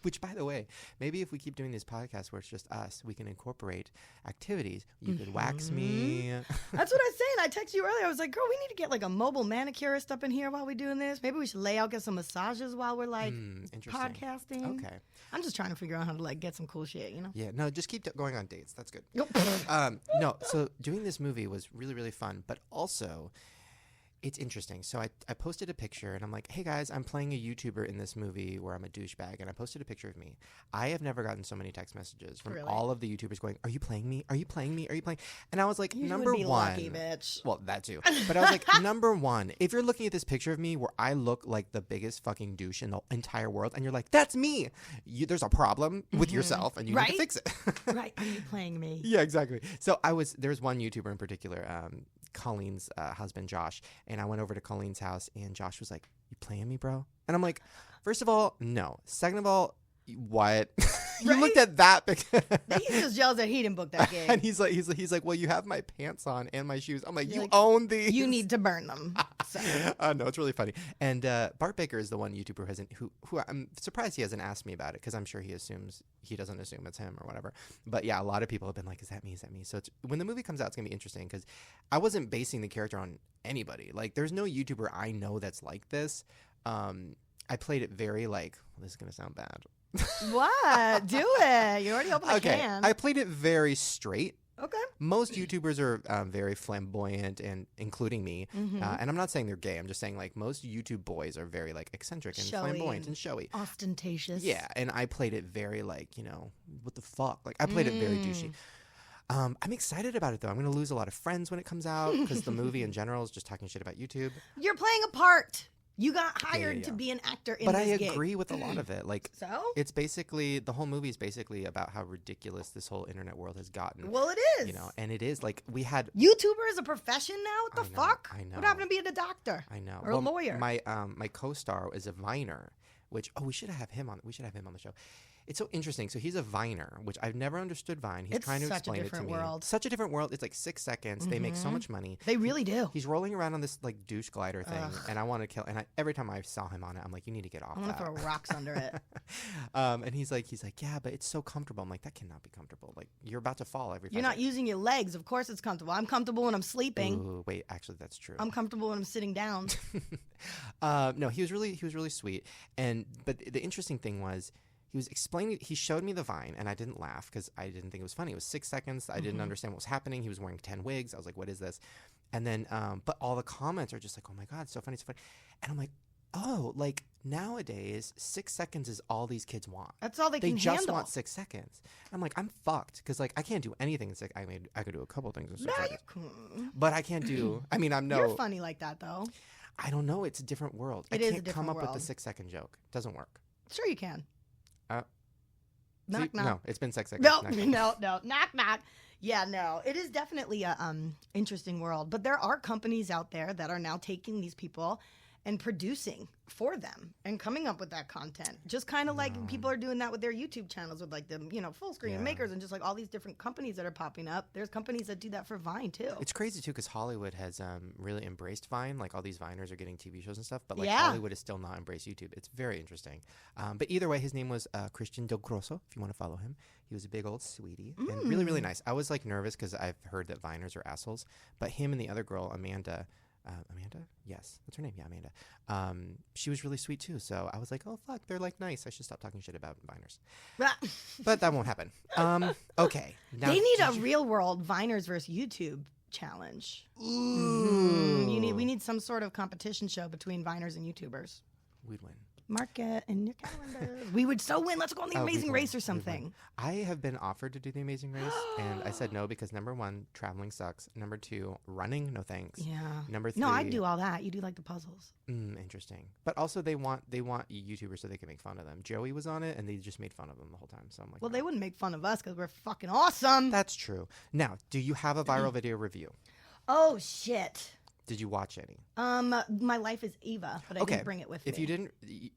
Which, by the way, maybe if we keep doing this podcast where it's just us, we can incorporate activities. You could wax me. That's what I was saying. I texted you earlier. I was like, girl, we need to get like a mobile manicurist up in here while we're doing this. Maybe we should lay out, get some massages while we're like podcasting. Okay. I'm just trying to figure out how to like get some cool shit, you know? Yeah, no, just keep going on dates. That's good. Nope. No, so doing this movie was really, really fun, but also it's interesting. So I posted a picture and I'm like, hey guys, I'm playing a YouTuber in this movie where I'm a douchebag, and I posted a picture of me. I have never gotten so many text messages from all of the YouTubers going, are you playing me? Are you playing me? Are you playing? And I was like, number one. Lucky, bitch. Well, that too. But I was like, number one, if you're looking at this picture of me where I look like the biggest fucking douche in the entire world, and you're like, that's me, there's a problem with yourself and you need to fix it. Right. Are you playing me? Yeah, exactly. So there's one YouTuber in particular, Colleen's husband, Josh, and I went over to Colleen's house, and Josh was like, you playing me, bro? And I'm like, first of all, no. Second of all, what? You looked at that picture. He's just jealous that he didn't book that gig. And he's like, well, you have my pants on and my shoes. I'm like, you own these. You need to burn them. So. No, it's really funny. And Bart Baker is the one YouTuber who I'm surprised he hasn't asked me about it, because I'm sure he doesn't assume it's him or whatever. But yeah, a lot of people have been like, is that me? Is that me? So when the movie comes out, it's gonna be interesting, because I wasn't basing the character on anybody. Like, there's no YouTuber I know that's like this. I played it very like, well, this is gonna sound bad. What? Do it. You already opened the can. I played it very straight. Okay. Most YouTubers are very flamboyant, and including me. And I'm not saying they're gay. I'm just saying like most YouTube boys are very like eccentric and flamboyant and showy. Ostentatious. Yeah. And I played it very like, what the fuck? Like, I played it very douchey. I'm excited about it, though. I'm going to lose a lot of friends when it comes out, because the movie in general is just talking shit about YouTube. You're playing a part. You got hired to be an actor in this gig. But I agree with a lot of it. Like, so? It's basically, the whole movie is basically about how ridiculous this whole internet world has gotten. Well, it is. And it is. Like, we had... YouTuber is a profession now? What the fuck? I know. What happened to being a doctor? I know. Or a lawyer? My co-star is a Viner, which, we should have him on the show. It's so interesting. So he's a Viner, which I've never understood Vine. He's trying to explain it to me. Such a different world. It's like 6 seconds. They make so much money. They really do. He's rolling around on this like douche glider thing, and I want to kill. And every time I saw him on it, I'm like, you need to get off. I want to throw rocks under it. And he's like, yeah, but it's so comfortable. I'm like, that cannot be comfortable. Like, you're about to fall every. You're not using your legs. Of course, it's comfortable. I'm comfortable when I'm sleeping. Ooh, wait, actually, that's true. I'm comfortable when I'm sitting down. No, he was really sweet. But the interesting thing was, he showed me the Vine, and I didn't laugh because I didn't think it was funny. It was 6 seconds. I didn't understand what was happening. He was wearing 10 wigs. I was like, what is this? And then, but all the comments are just like, oh my God, it's so funny, so funny. And I'm like, oh, like nowadays, 6 seconds is all these kids want. That's all they can handle. They just want 6 seconds. I'm like, I'm fucked, because like I can't do anything in 6. I could do a couple things in 6 seconds. But I can't do, You're funny like that, though. I don't know. It's a different world. I can't come up with a 6 second joke. It doesn't work. Sure you can. Knock, knock. No, it's been 6 seconds. No. Knock, knock. Yeah, no. It is definitely a interesting world. But there are companies out there that are now taking these people and producing for them and coming up with that content. Just kind of like people are doing that with their YouTube channels with like the, full screen makers and just like all these different companies that are popping up. There's companies that do that for Vine too. It's crazy too, because Hollywood has really embraced Vine. Like all these Viners are getting TV shows and stuff, but like Hollywood has still not embraced YouTube. It's very interesting. But either way, his name was Christian Del Grosso, if you want to follow him. He was a big old sweetie and really, really nice. I was like nervous because I've heard that Viners are assholes, but him and the other girl, Amanda? Yes, that's her name. Yeah, Amanda. She was really sweet too. So I was like, oh fuck, they're like nice. I should stop talking shit about Viners. But that won't happen. Okay. Now, they need a real world Viners versus YouTube challenge. Ooh. We need some sort of competition show between Viners and YouTubers. We'd win. Mark it in your calendar. We would so win. Let's go on the Amazing Race or something. I have been offered to do the Amazing Race, and I said no because number 1, traveling sucks. Number 2, running, no thanks. Yeah. Number 3, no, I do all that. You do like the puzzles. Interesting. But also they want YouTubers so they can make fun of them. Joey was on it, and they just made fun of them the whole time. So I'm like, well, no. they wouldn't make fun of us because we're fucking awesome. That's true. Now, do you have a viral video review? Oh shit. Did you watch any? My Life is Eva, but I didn't bring it with me. If you didn't,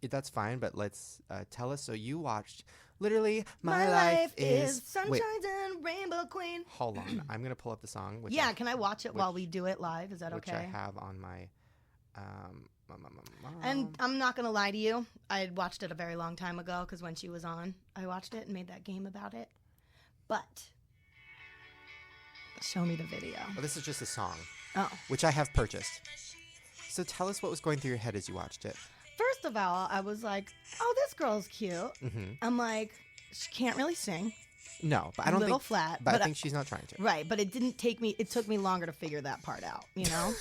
that's fine. But let's tell us. So you watched literally My Life is Sunshine and Rainbow Queen. Hold on, I'm gonna pull up the song. Can I watch it while we do it live? Is that okay? Which I have on my. And I'm not gonna lie to you. I had watched it a very long time ago because when she was on, I watched it and made that game about it. But show me the video. Well, this is just a song. Oh. Which I have purchased. So tell us what was going through your head as you watched it. First of all, I was like, oh, this girl's cute. Mm-hmm. I'm like, she can't really sing. No, but I don't think... flat. But I think she's not trying to. Right, but it took me longer to figure that part out, you know?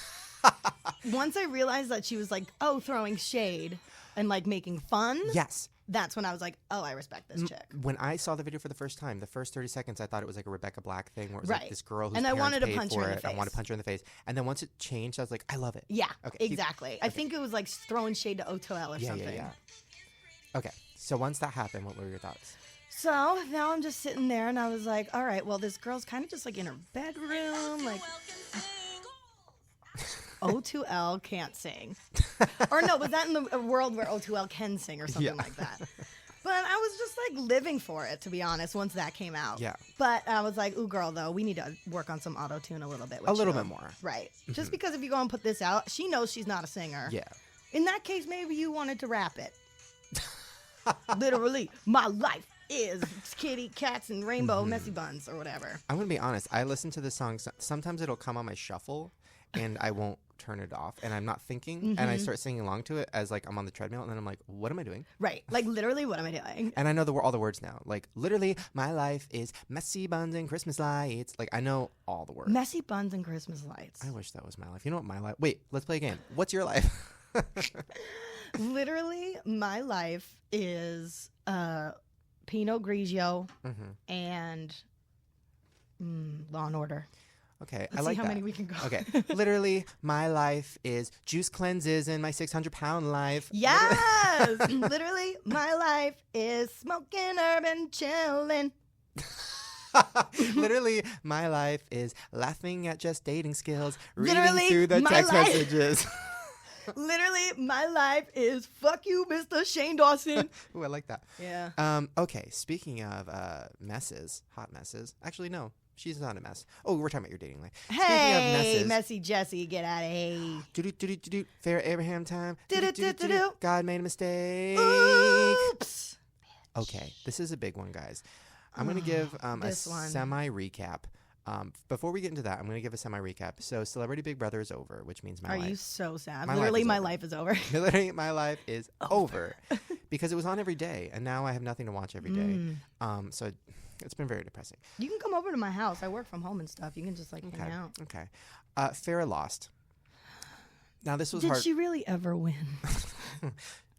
Once I realized that she was like, throwing shade and like making fun. Yes. That's when I was like, oh, I respect this chick. When I saw the video for the first time, the first 30 seconds, I thought it was like a Rebecca Black thing where it was right. like this girl who's and I parents wanted to paid punch for her in it. the face. I wanted to punch her in the face. And then once it changed, I was like, I love it. Yeah, okay, exactly. I think it was like throwing shade to Otoel or something. Yeah. Okay, so once that happened, what were your thoughts? So now I'm just sitting there and I was like, all right, well, this girl's kind of just like in her bedroom, like... O2L can't sing. Or no, was that in the world where O2L can sing or something like that? But I was just like living for it, to be honest, once that came out. Yeah. But I was like, ooh, girl, though, we need to work on some auto-tune a little bit. A little bit more. Right. Just because if you go and put this out, she knows she's not a singer. Yeah. In that case, maybe you wanted to rap it. Literally, my life is kitty, cats, and rainbow messy buns or whatever. I'm going to be honest. I listen to this song. Sometimes it'll come on my shuffle, and I won't turn it off, and I'm not thinking, and I start singing along to it as like I'm on the treadmill, and then I'm like, what am I doing? Right. Like literally, what am I doing? And I know all the words now. Like literally, my life is messy buns and Christmas lights. Like I know all the words. Messy buns and Christmas lights. I wish that was my life. You know what my life? Wait, let's play a game. What's your life? Literally, my life is Pinot Grigio and Law and Order. Okay, Let's I like see how that. many we can go. Okay, literally, my life is juice cleanses in my 600-pound life. Yes, literally, my life is smoking herb and chilling. Literally, my life is laughing at just dating skills, Literally, reading through the my text life- messages. Literally, my life is fuck you, Mr. Shane Dawson. Ooh, I like that. Yeah. Okay, speaking of messes, hot messes. Actually, no. She's not a mess. Oh, we're talking about your dating life. Hey, Speaking of messes, messy Jessie, get out of here. do Fair Abraham time. Do-do-do-do-do. God made a mistake. Oops. Okay, this is a big one, guys. I'm going to give a this one. semi-recap. Before we get into that, I'm going to give a semi-recap. So, Celebrity Big Brother is over, which means my life. Are you so sad? My Literally, my over. life is over. Literally, my life is over because it was on every day, and now I have nothing to watch every day. So it's been very depressing. You can come over to my house. I work from home and stuff. You can just like hang out. Okay. Farrah lost. Now this was Did hard. she really ever win?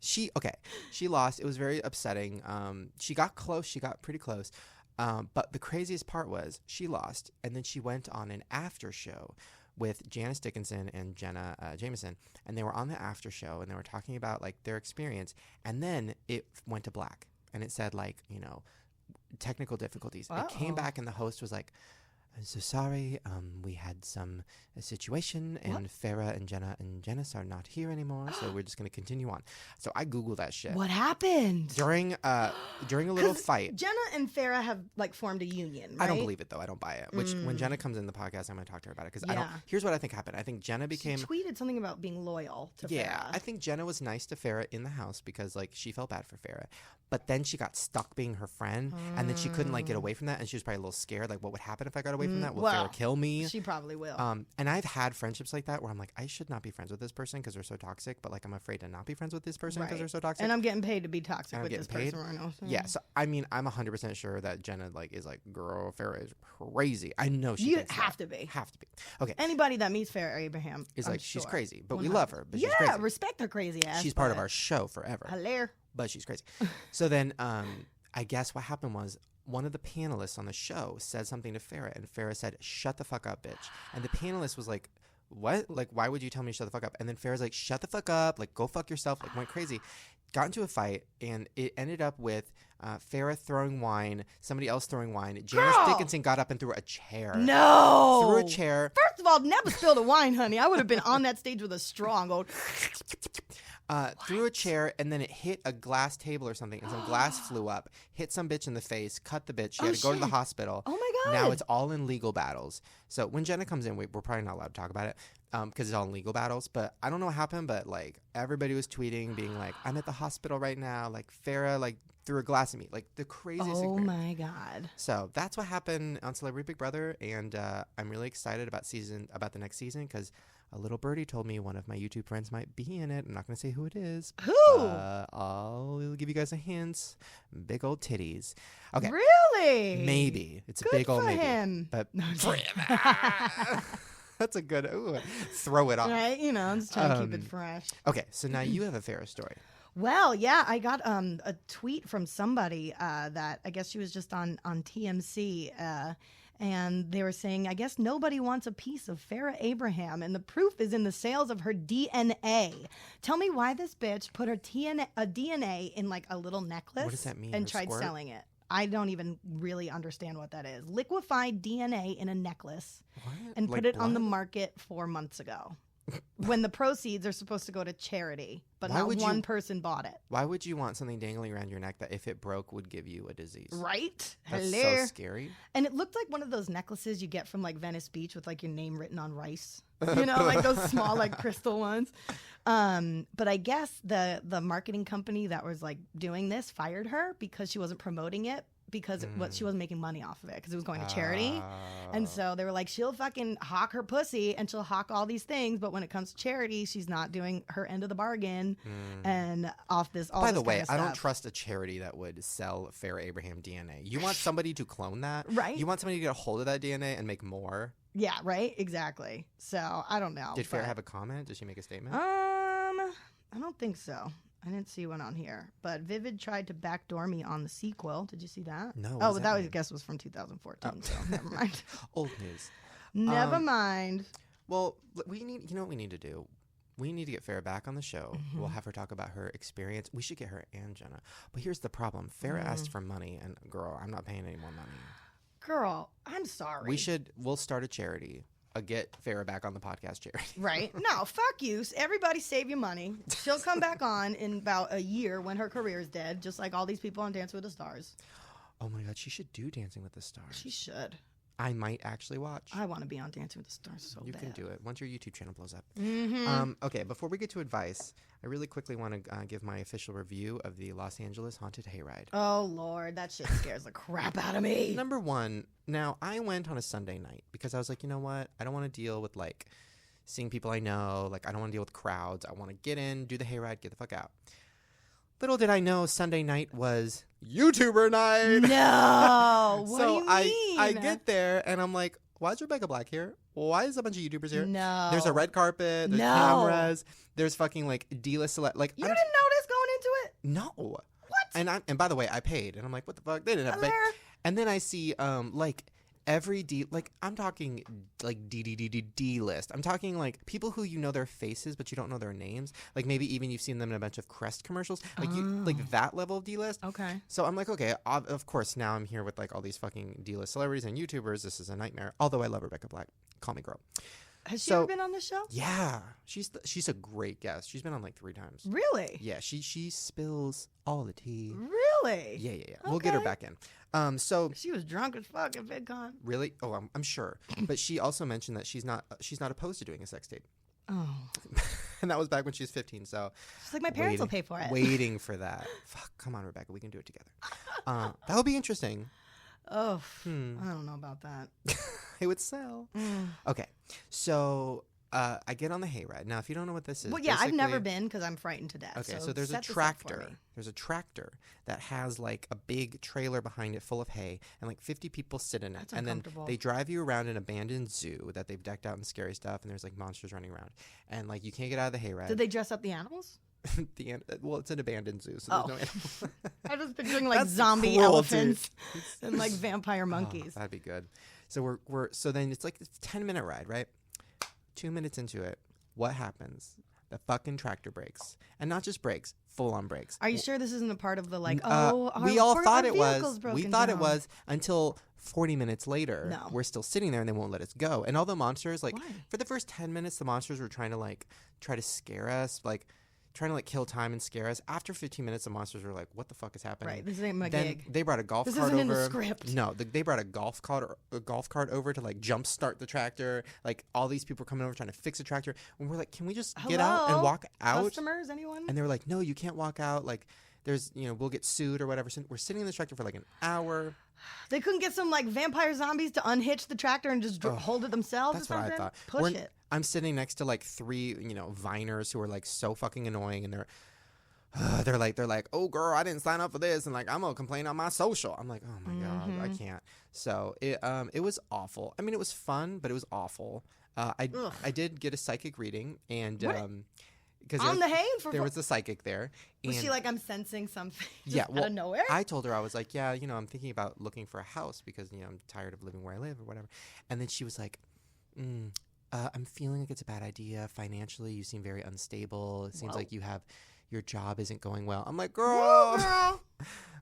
She lost. It was very upsetting. She got close. She got pretty close. But the craziest part was she lost, and then she went on an after show with Janice Dickinson and Jenna Jameson, and they were on the after show, and they were talking about like their experience, and then it went to black, and it said like, you know, technical difficulties. It came back, and the host was like, I'm so sorry, we had some situation, and Farrah and Jenna and Janice are not here anymore, so we're just going to continue on. So I Googled that shit. What happened? During a little fight. Jenna and Farrah have like formed a union, right? I don't believe it, though. I don't buy it. Which, when Jenna comes in the podcast, I'm going to talk to her about it. Because I don't. Here's what I think happened. I think Jenna became... She tweeted something about being loyal to Farrah. I think Jenna was nice to Farrah in the house because, like, she felt bad for Farrah. But then she got stuck being her friend, and then she couldn't, like, get away from that, and she was probably a little scared, like, what would happen if I got away away from that? Will well, Farrah kill me? She probably will. And I've had friendships like that where I'm like, I should not be friends with this person because they're so toxic, but like I'm afraid to not be friends with this person because they're so toxic. And I'm getting paid to be toxic with this paid. person right now. So. Yeah, so I mean, I'm 100% sure that Jenna like is like, girl, Farrah is crazy. I know she. You have to be. Have to be. Okay. Anybody that meets Farrah Abraham is I'm like sure. she's crazy, but 100. we love her. But yeah, she's crazy. respect her crazy ass. She's part of our show forever. Hilarious. But she's crazy. So then, I guess what happened was one of the panelists on the show said something to Farrah, and Farrah said, "Shut the fuck up, bitch." And the panelist was like, "What? Like, why would you tell me to shut the fuck up?" And then Farrah's like, "Shut the fuck up! Like, go fuck yourself!" Like, went crazy. Got into a fight, and it ended up with Farrah throwing wine, somebody else throwing wine. Janice Dickinson got up and threw a chair. No! Threw a chair. First of all, never spill the wine, honey. I would have been on that stage with a straw and go... Threw a chair, and then it hit a glass table or something, and some glass flew up, hit some bitch in the face, cut the bitch. She had to go to the hospital. Oh, my God. Now it's all in legal battles. So when Jenna comes in, we're probably not allowed to talk about it because it's all in legal battles. But I don't know what happened, but, like, everybody was tweeting, being like, I'm at the hospital right now. Like, Farrah, like, threw a glass at me. Like, the craziest thing. Oh, my God. So that's what happened on Celebrity Big Brother, and I'm really excited about the next season because a little birdie told me one of my YouTube friends might be in it. I'm not going to say who it is. Who? I'll give you guys a hint. Big old titties. Okay. Really? Maybe. It's a Good big old for maybe. him. But that's a good, throw it off. Right? You know, I'm just trying to keep it fresh. Okay, so now you have a Farrah story. Well, yeah, I got a tweet from somebody that I guess she was just on TMC, and they were saying, I guess nobody wants a piece of Farrah Abraham, and the proof is in the sales of her DNA. Tell me why this bitch put her DNA in like a little necklace. What does that mean? And Her tried squirt? selling it. I don't even really understand what that is. Liquefied DNA in a necklace What? and Like put it on the blood? market 4 months ago. When the proceeds are supposed to go to charity, but Why not would one you- person bought it. Why would you want something dangling around your neck that if it broke would give you a disease? Right? That's Hello. so scary. And it looked like one of those necklaces you get from like Venice Beach with like your name written on rice. You know, like those small like crystal ones. But I guess the marketing company that was like doing this fired her because she wasn't promoting it because she wasn't making money off of it because it was going to charity. And so they were like, she'll fucking hawk her pussy and she'll hawk all these things, but when it comes to charity, she's not doing her end of the bargain and off this all By this the way, kind of I don't stuff. trust a charity that would sell Farrah Abraham DNA. You want somebody to clone that? Right. You want somebody to get a hold of that DNA and make more? Yeah, right? Exactly. So I don't know. Did Farrah but- have a comment? Did she make a statement? I don't think so. I didn't see one on here. But Vivid tried to backdoor me on the sequel. Did you see that? No, what Oh, does but that that was, I mean? guess was from 2014. So never mind. Old news. Never mind. Well, we need. You know what we need to do? We need to get Farrah back on the show. We'll have her talk about her experience. We should get her and Jenna. But here's the problem. Farrah asked for money, and girl, I'm not paying any more money. Girl, I'm sorry. We'll start a charity. Get Farrah back on the podcast charity. Right? No, fuck you. Everybody save your money. She'll come back on in about a year when her career is dead, just like all these people on Dance with the Stars. Oh my God, she should do Dancing with the Stars. She should. I might actually watch. I want to be on Dancing with the Stars so You bad. can do it once your YouTube channel blows up. Mm-hmm. Okay, before we get to advice, I really quickly want to give my official review of the Los Angeles Haunted Hayride. Oh, Lord. That shit scares the crap out of me. Number one, now I went on a Sunday night because I was like, you know what? I don't want to deal with like seeing people I know. Like I don't want to deal with crowds. I want to get in, do the hayride, get the fuck out. Little did I know Sunday night was YouTuber night. No. What so do you mean? I get there and I'm like, why is Rebecca Black here? Why is a bunch of YouTubers here? No. There's a red carpet. There's No. cameras. There's fucking like D-list select. Like You didn't notice going into it? no. What? And by the way, I paid, and I'm like, what the fuck? They didn't have. Hello? And then I see like every I'm talking like D list. I'm talking like people who you know their faces, but you don't know their names. Like maybe even you've seen them in a bunch of Crest commercials. Like you like that level of D list. Okay. So I'm like, okay, of course now I'm here with like all these fucking D list celebrities and YouTubers. This is a nightmare. Although I love Rebecca Black. Call me girl. Has she So- ever been on the show? Yeah, she's a great guest. She's been on like 3 times. Really? Yeah, she spills all the tea. Really? Yeah. We'll get her Okay. back in. So She was drunk as fuck at VidCon. really, oh, I'm sure. But she also mentioned that she's not opposed to doing a sex tape, Oh. and that was back when she was 15 . So She's like, my parents will pay for it. Waiting for that. Fuck, come on, Rebecca, we can do it together. That would be interesting. Oh, Hmm. I don't know about that. I would sell. Okay, so I get on the hayride. Now, if you don't know what this is, Well, yeah, I've never been because I'm frightened to death. Okay, so there's a tractor. There's a tractor that has like a big trailer behind it full of hay, and like 50 people sit in it. That's and then uncomfortable. they drive you around an abandoned zoo that they've decked out in scary stuff, and there's like monsters running around. And like you can't get out of the hayride. Did they dress up the animals? Well, it's an abandoned zoo, so there's no animals. I was picturing like That's zombie cruel, elephants and like vampire monkeys. That'd be good. So so then it's like it's a 10-minute ride, right? 2 minutes into it, what happens? The fucking tractor breaks, and not just breaks, full on breaks. Are you sure this isn't a part of the like? We all thought it was. We thought it was until 40 minutes later. No. We're still sitting there and they won't let us go. And all the monsters, like Why? for the first 10 minutes, the monsters were trying to scare us, like trying to like kill time and scare us. After 15 minutes, the monsters were like, "What the fuck is happening?" Right, this ain't my then gig. They brought a golf This cart isn't over. in the script. No, they brought a golf cart over to like jumpstart the tractor. Like all these people were coming over trying to fix the tractor, and we're like, "Can we just get out and walk out?" Customers, anyone? And they were like, "No, you can't walk out. Like, there's, we'll get sued or whatever." So we're sitting in the tractor for like an hour. They couldn't get some like vampire zombies to unhitch the tractor and just hold it themselves. That's or what something? I thought. Push it. I'm sitting next to like 3, viners who are like so fucking annoying, and they're like, "Oh girl, I didn't sign up for this," and like, "I'm gonna complain on my social." I'm like, "Oh my god, I can't." So it was awful. I mean, it was fun, but it was awful. I did get a psychic reading, and because on the hay there was a psychic there. Was and she like, "I'm sensing something"? Yeah, well, out of nowhere. I told her, I was like, "Yeah, I'm thinking about looking for a house because I'm tired of living where I live or whatever." And then she was like, "I'm feeling like it's a bad idea financially. You seem very unstable. It seems like your job isn't going well." I'm like, girl,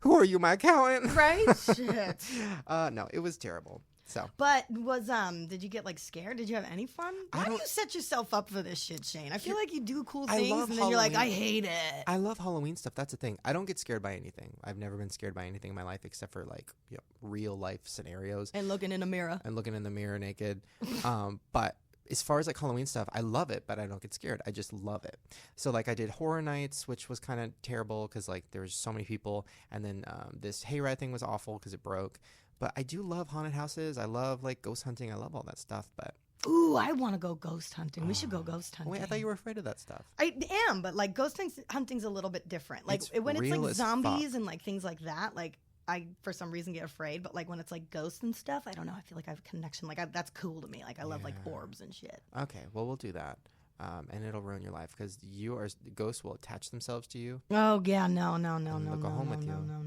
who are you, my accountant? Right? Shit. No, it was terrible. So, but did you get like scared? Did you have any fun? Why do you set yourself up for this shit, Shane? I feel like you do cool things and then you're like, "I hate it." I love Halloween stuff. That's the thing. I don't get scared by anything. I've never been scared by anything in my life except for like real life scenarios and looking in a mirror naked. But as far as like Halloween stuff, I love it, but I don't get scared. I just love it. So like I did horror nights, which was kind of terrible because like there was so many people, and then this hayride thing was awful because it broke. But I do love haunted houses. I love like ghost hunting. I love all that stuff. But ooh, I want to go ghost hunting. We should go ghost hunting. Wait, I thought you were afraid of that stuff. I am, but like ghost hunting's a little bit different. Like when it's like zombies and like things like that, like I for some reason get afraid. But like when it's like ghosts and stuff, I don't know. I feel like I have a connection. Like that's cool to me. Like I love like orbs and shit. Okay, well we'll do that. And it'll ruin your life because ghosts will attach themselves to you. Oh yeah, no. They'll go home with you. No.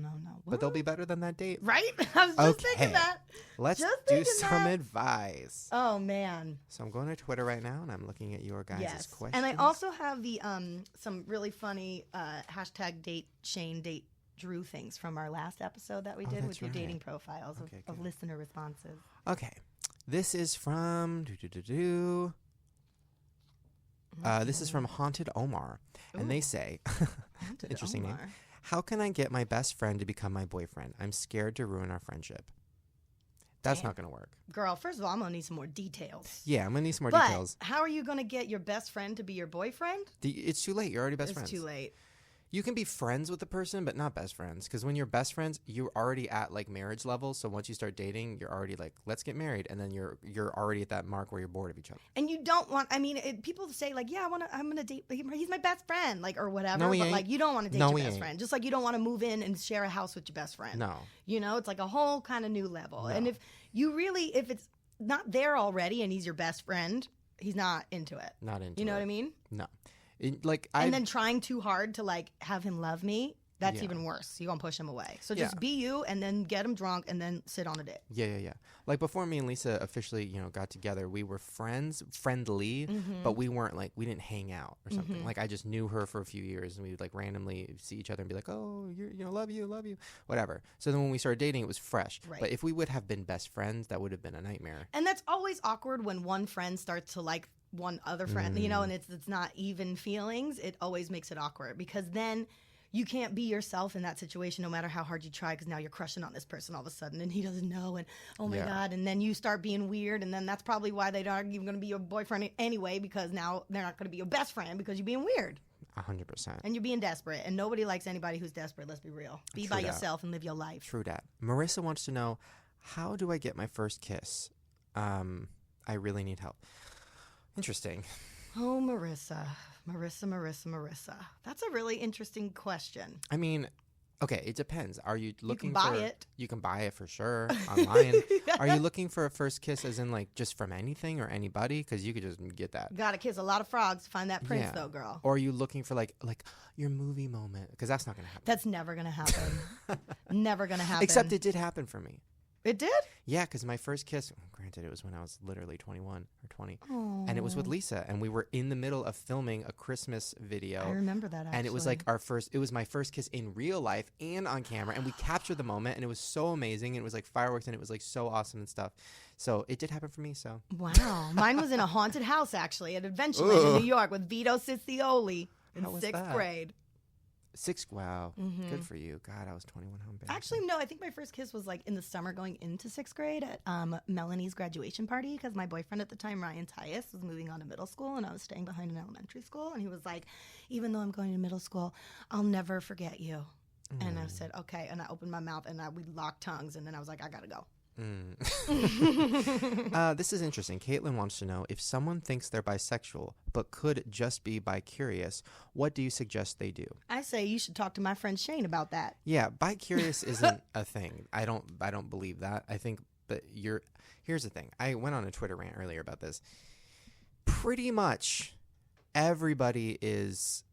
But they'll be better than that date, right? I was just thinking that. Let's do some advice. Oh man. So I'm going to Twitter right now and I'm looking at your guys' questions. And I also have the some really funny hashtag date Shane date Drew things from our last episode that we did with your dating profiles of listener responses. Okay, this is from this is from Haunted Omar, and they say, interesting name. How can I get my best friend to become my boyfriend? I'm scared to ruin our friendship. That's not going to work. Girl, first of all, I'm going to need some more details. Yeah, I'm going to need some more details. How are you going to get your best friend to be your boyfriend? It's too late. You're already best friends. It's too late. You can be friends with the person, but not best friends. Because when you're best friends, you're already at like marriage level. So once you start dating, you're already like, let's get married, and then you're already at that mark where you're bored of each other. And you don't want. I mean, people say like, yeah, I'm gonna date. He's my best friend, like or whatever. No, he but ain't. like, you don't want to date your best friend. Just like you don't want to move in and share a house with your best friend. No. It's like a whole kind of new level. No. And if it's not there already, and he's your best friend, he's not into it. Not into it. You know what I mean? No. And then trying too hard to like have him love me, that's even worse. You're going to push him away. So just be you and then get him drunk and then sit on a date. Yeah. Like before me and Lisa officially, got together, we were friendly, but we weren't like, we didn't hang out or something. Like I just knew her for a few years and we would like randomly see each other and be like, oh, love you, whatever. So then when we started dating, it was fresh. Right. But if we would have been best friends, that would have been a nightmare. And that's always awkward when one friend starts to like one other friend, and it's not even feelings. It always makes it awkward because then you can't be yourself in that situation no matter how hard you try because now you're crushing on this person all of a sudden and he doesn't know and oh my God, and then you start being weird and then that's probably why they aren't even going to be your boyfriend anyway because now they're not going to be your best friend because you're being weird. 100%. And you're being desperate and nobody likes anybody who's desperate. Let's be real. Be by yourself and live your life. True that. Marissa wants to know, how do I get my first kiss? I really need help. Interesting. Oh, Marissa. That's a really interesting question. I mean, okay, it depends. Are you looking buy it. You can buy it for sure online. Yeah. Are you looking for a first kiss as in like just from anything or anybody? Because you could just get that. Gotta kiss a lot of frogs to find that prince, though, girl. Or are you looking for like your movie moment? Because that's not gonna happen. That's never gonna happen. Never gonna happen. Except it did happen for me. It did? Yeah, because my first kiss, granted, it was when I was literally 21 or 20. Aww. And it was with Lisa. And we were in the middle of filming a Christmas video. I remember that, actually. And it was like it was my first kiss in real life and on camera. And we captured the moment. And it was so amazing. And it was like fireworks. And it was like so awesome and stuff. So it did happen for me. So wow. Mine was in a haunted house, actually, at Adventureland in New York with Vito Ciccioli in 6th grade. Wow. Good for you. God, I was 21. How embarrassing. Actually, no, I think my first kiss was like in the summer going into 6th grade at Melanie's graduation party, because my boyfriend at the time, Ryan Tyus, was moving on to middle school and I was staying behind in elementary school. And he was like, even though I'm going to middle school, I'll never forget you. And I said, okay. And I opened my mouth and we locked tongues. And then I was like, I got to go. This is interesting. Caitlin wants to know, if someone thinks they're bisexual but could just be bi-curious, what do you suggest they do? I say you should talk to my friend Shane about that. Yeah, bi-curious isn't a thing. I don't believe that. I think, but here's the thing. I went on a Twitter rant earlier about this. Pretty much everybody is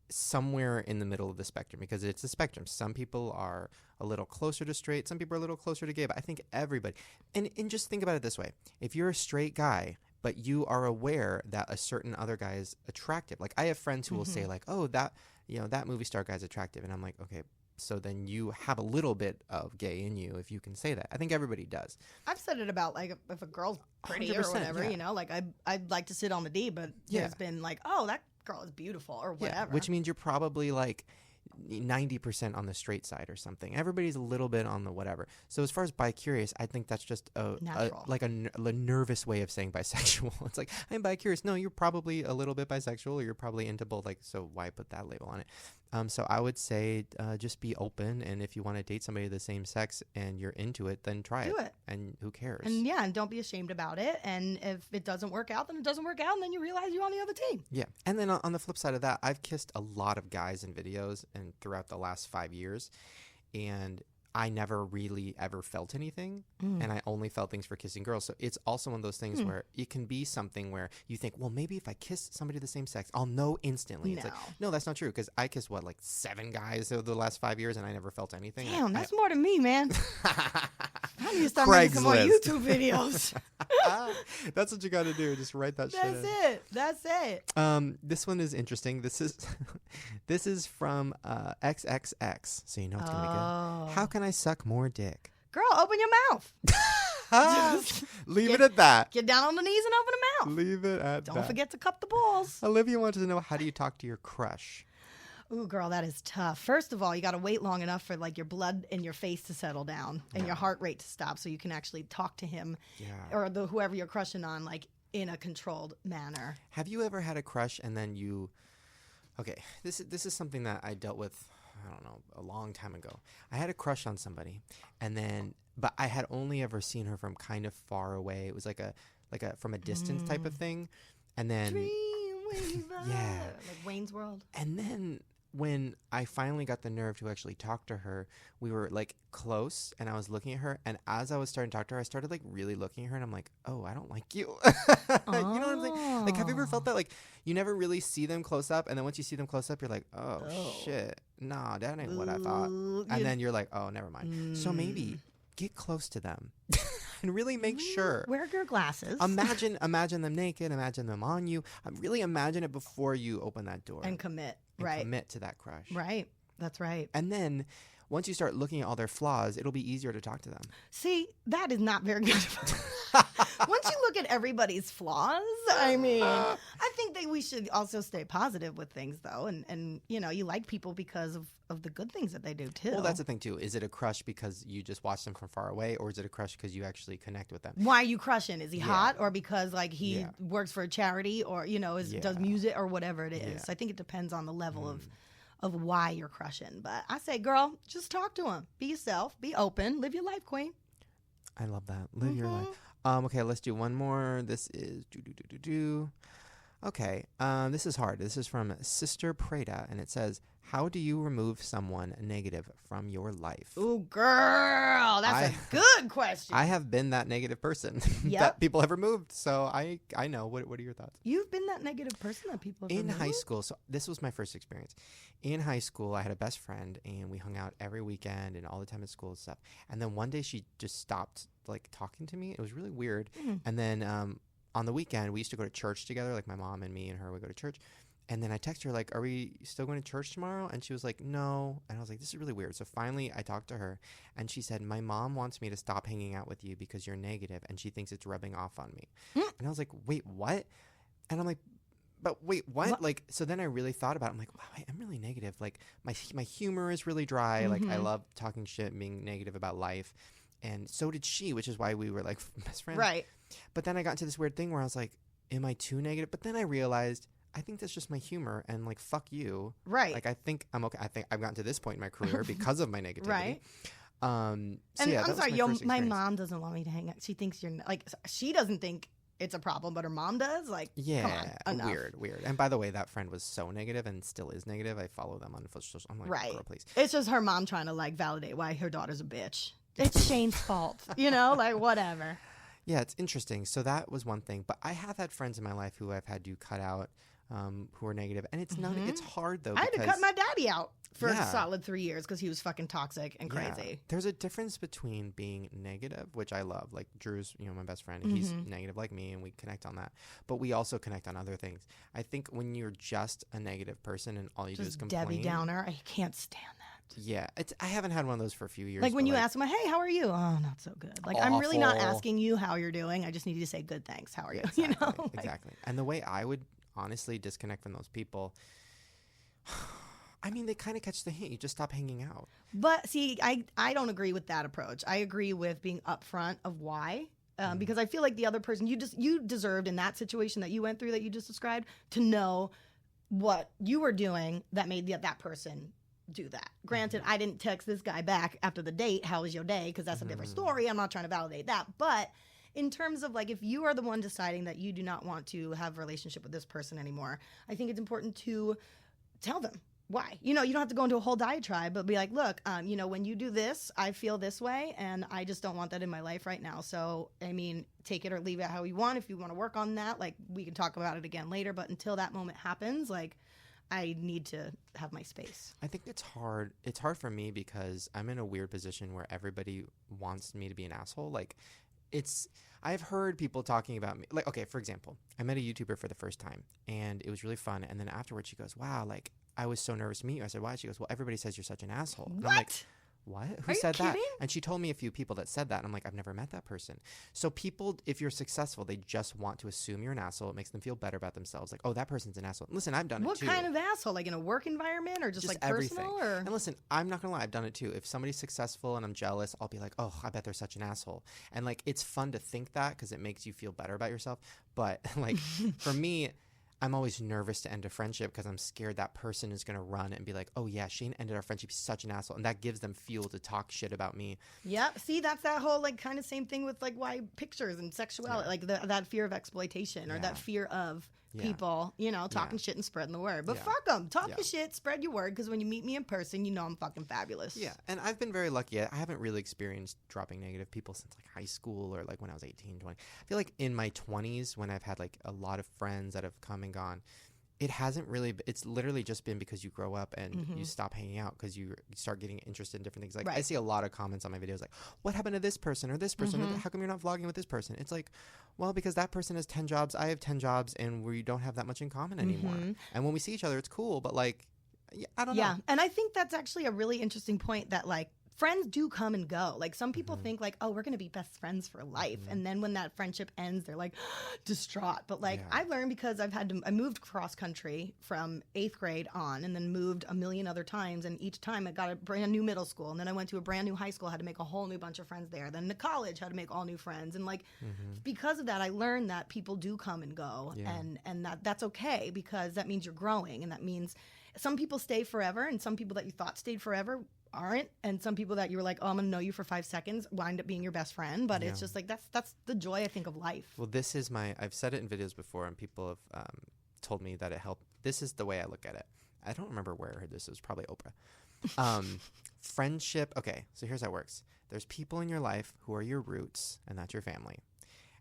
somewhere in the middle of the spectrum, because it's a spectrum. Some people are a little closer to straight, some people are a little closer to gay, but I think everybody, and just think about it this way. If you're a straight guy but you are aware that a certain other guy is attractive, like I have friends who will say like, oh, that movie star guy's attractive, and I'm like, okay, so then you have a little bit of gay in you if you can say that. I think everybody does. I've said it about like if a girl's pretty or whatever, yeah. Like I'd like to sit on the D, but there's been like, oh, that girl is beautiful or whatever. Yeah, which means you're probably like 90% on the straight side or something. Everybody's a little bit on the whatever. So as far as bi-curious, I think that's just a nervous way of saying bisexual. It's like, I'm bi-curious. No, you're probably a little bit bisexual, or you're probably into both. Like, so why put that label on it? So I would say just be open, and if you want to date somebody of the same sex and you're into it, then try it. Do it. And who cares? And yeah, and don't be ashamed about it. And if it doesn't work out, then it doesn't work out, and then you realize you're on the other team. Yeah. And then on the flip side of that, I've kissed a lot of guys in videos and throughout the last 5 years, and I never really ever felt anything, and I only felt things for kissing girls. So it's also one of those things where it can be something where you think, well, maybe if I kiss somebody of the same sex, I'll know instantly. It's like, no, that's not true, because I kissed, like 7 guys over the last 5 years, and I never felt anything. Damn, that's more than me, man. I need to start making some more YouTube videos. That's what you got to do. Just write that shit in. That's it. This one is interesting. This is from XXX, so you know it's going to be good. How can I suck more dick? Girl, open your mouth. Leave it at that. Get down on the knees and open the mouth. Leave it at that. Don't forget to cup the balls. Olivia wanted to know, how do you talk to your crush? Ooh, girl, that is tough. First of all, you got to wait long enough for like your blood in your face to settle down and your heart rate to stop, so you can actually talk to him or whoever you're crushing on, like in a controlled manner. Have you ever had a crush and then you? Okay, this is something that I dealt with, I don't know, a long time ago. I had a crush on somebody, but I had only ever seen her from kind of far away. It was like a from a distance type of thing, and then like Wayne's World. And then when I finally got the nerve to actually talk to her, we were like close, and I was looking at her, and as I was starting to talk to her, I started like really looking at her, and I'm like, oh, I don't like you. You know what I'm saying? Like, have you ever felt that? Like, you never really see them close up, and then once you see them close up, you're like, oh. Shit, nah, that ain't what I thought. And then you're like, oh, never mind. So maybe get close to them and really make sure. Wear your glasses. Imagine them naked. Imagine them on you. Really imagine it before you open that door. And commit. Commit to that crush. Right. That's right. And then once you start looking at all their flaws, it'll be easier to talk to them. See, that is not very good. Once you look at everybody's flaws, I mean, I think that we should also stay positive with things, though. And you like people because of the good things that they do, too. Well, that's the thing, too. Is it a crush because you just watch them from far away, or is it a crush because you actually connect with them? Why are you crushing? Is he hot, or because like he works for a charity, or, does music or whatever it is? Yeah. I think it depends on the level of why you're crushing. But I say, girl, just talk to him. Be yourself. Be open. Live your life, queen. I love that. Live your life. Okay, let's do one more. This is Okay, this is hard. This is from Sister Prada, and it says, "How do you remove someone negative from your life?" Ooh, girl, that's a good question. I have been that negative person that people have removed, so I know. What are your thoughts? You've been that negative person that people have removed? In high school, so this was my first experience. In high school, I had a best friend, and we hung out every weekend and all the time at school and stuff. And then one day she just stopped like talking to me. It was really weird. And then on the weekend, we used to go to church together, like my mom and me and her would go to church. And then I texted her, like, "Are we still going to church tomorrow?" And she was like, "No." And I was like, "This is really weird." So finally, I talked to her, and she said, "My mom wants me to stop hanging out with you because you're negative, and she thinks it's rubbing off on me." And I was like, "Wait, what?" And I'm like, "But wait, what?" Like, so then I really thought about it. I'm like, wow, I am really negative. Like, my humor is really dry. Like, I love talking shit and being negative about life. And so did she, which is why we were, like, best friends. Right. But then I got into this weird thing where I was like, am I too negative? But then I realized, I think that's just my humor, and like, fuck you. Right. Like, I think I'm okay. I think I've gotten to this point in my career because of my negativity. Right. So and yeah, I'm sorry, my experience. mom doesn't want me to hang out. She thinks you're like, she doesn't think it's a problem, but her mom does. Like, yeah, come on, enough. weird. And by the way, that friend was so negative and still is negative. I follow them on social. I'm like, right. Girl, please. It's just her mom trying to like validate why her daughter's a bitch. It's Shane's fault, you know, like whatever. Yeah, it's interesting. So that was one thing, but I have had friends in my life who I've had to cut out, who are negative, and it's not. It's hard though. I had to cut my daddy out for a Yeah. solid 3 years because he was fucking toxic and crazy. Yeah. There's a difference between being negative, which I love. Like Drew's, my best friend, and he's negative like me, and we connect on that. But we also connect on other things. I think when you're just a negative person and all you do is complain. Debbie Downer, I can't stand that. Yeah, I haven't had one of those for a few years. Like when you ask them, "Hey, how are you?" "Oh, not so good." Like, I'm really not asking you how you're doing. I just need you to say good thanks. How are you? Exactly, you know, like, exactly. And the way I would honestly disconnect from those people, I mean, they kind of catch the hint. You just stop hanging out. But see, I don't agree with that approach. I agree with being upfront of why. Because I feel like the other person, you deserved in that situation that you went through that you just described to know what you were doing that made that person do that. Granted, I didn't text this guy back after the date, "How was your day?" because that's a different story. I'm not trying to validate that. But in terms of like, if you are the one deciding that you do not want to have a relationship with this person anymore, I think it's important to tell them why. You don't have to go into a whole diatribe, but be like, "Look, when you do this, I feel this way, and I just don't want that in my life right now. So, I mean, take it or leave it how you want. If you want to work on that, like, we can talk about it again later. But until that moment happens, like, I need to have my space." I think it's hard. It's hard for me because I'm in a weird position where everybody wants me to be an asshole. Like, I've heard people talking about me. Like, okay, for example, I met a YouTuber for the first time, and it was really fun. And then afterwards, she goes, "Wow, like, I was so nervous to meet you." I said, "Why?" She goes, "Well, everybody says you're such an asshole." And I'm like, what? Who said that? And she told me a few people that said that. And I'm like, I've never met that person. So people, if you're successful, they just want to assume you're an asshole. It makes them feel better about themselves. Like, oh, that person's an asshole. Listen, I've done it too. What kind of asshole? Like in a work environment or just like everything. personal? Or? And listen, I'm not going to lie. I've done it too. If somebody's successful and I'm jealous, I'll be like, oh, I bet they're such an asshole. And like, it's fun to think that because it makes you feel better about yourself. But like, for me, I'm always nervous to end a friendship because I'm scared that person is going to run and be like, oh, yeah, Shane ended our friendship. He's such an asshole. And that gives them fuel to talk shit about me. Yeah. See, that's that whole like kind of same thing with like why pictures and sexuality, like that fear of exploitation or that fear of people, talking shit and spreading the word. But fuck them. Talk your shit, spread your word, because when you meet me in person, I'm fucking fabulous. Yeah. And I've been very lucky. I haven't really experienced dropping negative people since like high school or like when I was 18, 20. I feel like in my 20s when I've had like a lot of friends that have come and gone, it hasn't really, it's literally just been because you grow up and you stop hanging out because you start getting interested in different things. Like I see a lot of comments on my videos like, what happened to this person or this person? How come you're not vlogging with this person? It's like, well, because that person has 10 jobs, I have 10 jobs, and we don't have that much in common anymore. And when we see each other, it's cool, but like, I don't know. Yeah, and I think that's actually a really interesting point that like, friends do come and go. Like some people think like, oh, we're going to be best friends for life. And then when that friendship ends, they're like distraught. But like I learned because I moved cross country from 8th grade on and then moved a million other times. And each time I got a brand new middle school. And then I went to a brand new high school, had to make a whole new bunch of friends there. Then to college, had to make all new friends. And like because of that, I learned that people do come and go. And that's okay because that means you're growing. And that means some people stay forever, and some people that you thought stayed forever aren't, and some people that you were like, oh, I'm gonna know you for 5 seconds, wind up being your best friend. But it's just like that's the joy, I think, of life. Well, this is I've said it in videos before, and people have told me that it helped. This is the way I look at it. I don't remember where I heard this. It was probably Oprah. Friendship. Okay, so here's how it works. There's people in your life who are your roots, and that's your family.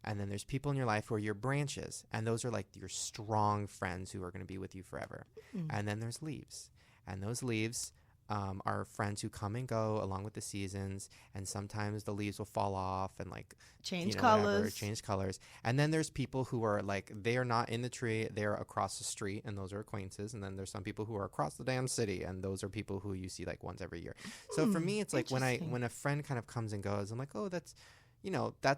And then there's people in your life who are your branches, and those are like your strong friends who are going to be with you forever. And then there's leaves, and those leaves are friends who come and go along with the seasons, and sometimes the leaves will fall off and like change colors. And then there's people who are like, they are not in the tree, they're across the street, and those are acquaintances. And then there's some people who are across the damn city, and those are people who you see like once every year. So for me, it's like when a friend kind of comes and goes, I'm like, oh, that's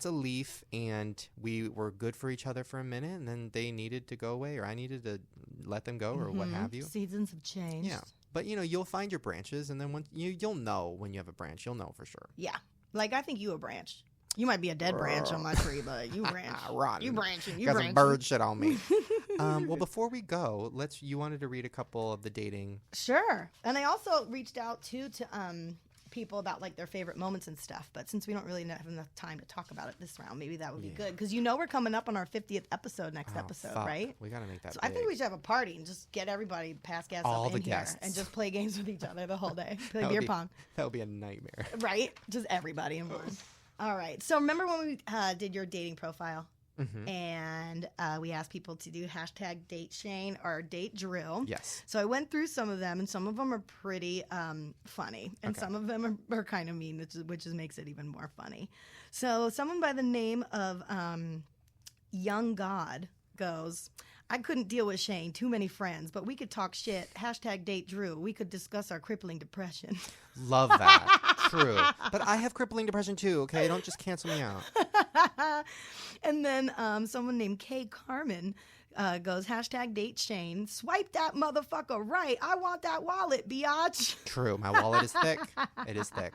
a leaf, and we were good for each other for a minute, and then they needed to go away, or I needed to let them go, or what have you. Seasons have changed. Yeah. But, you'll find your branches, and then you'll know when you have a branch. You'll know for sure. Yeah. Like, I think you a branch. You might be a dead branch on my tree, but you branch. Rotten. You branching. You got branching. some bird shit on me. Well, before we go, you wanted to read a couple of the dating. Sure. And I also reached out, too, to people about, like, their favorite moments and stuff. But since we don't really have enough time to talk about it this round, maybe that would be good. Because we're coming up on our 50th episode next episode, right? We got to make that So big. I think we should have a party and just get everybody past guests All up the in guests. here and just play games with each other the whole day. Play beer pong. That would be a nightmare. Right? Just everybody in one. All right. So remember when we did your dating profile? Mm-hmm. And we asked people to do hashtag date Shane or date Drew. Yes. So I went through some of them, and some of them are pretty funny, and some of them are kind of mean, which makes it even more funny. So someone by the name of Young God goes, I couldn't deal with Shane, too many friends, but we could talk shit. Hashtag date Drew. We could discuss our crippling depression. Love that. True. But I have crippling depression too, okay? Don't just cancel me out. And then someone named Kay Carmen goes, hashtag date Shane. Swipe that motherfucker right. I want that wallet, biatch. True. My wallet is thick. It is thick.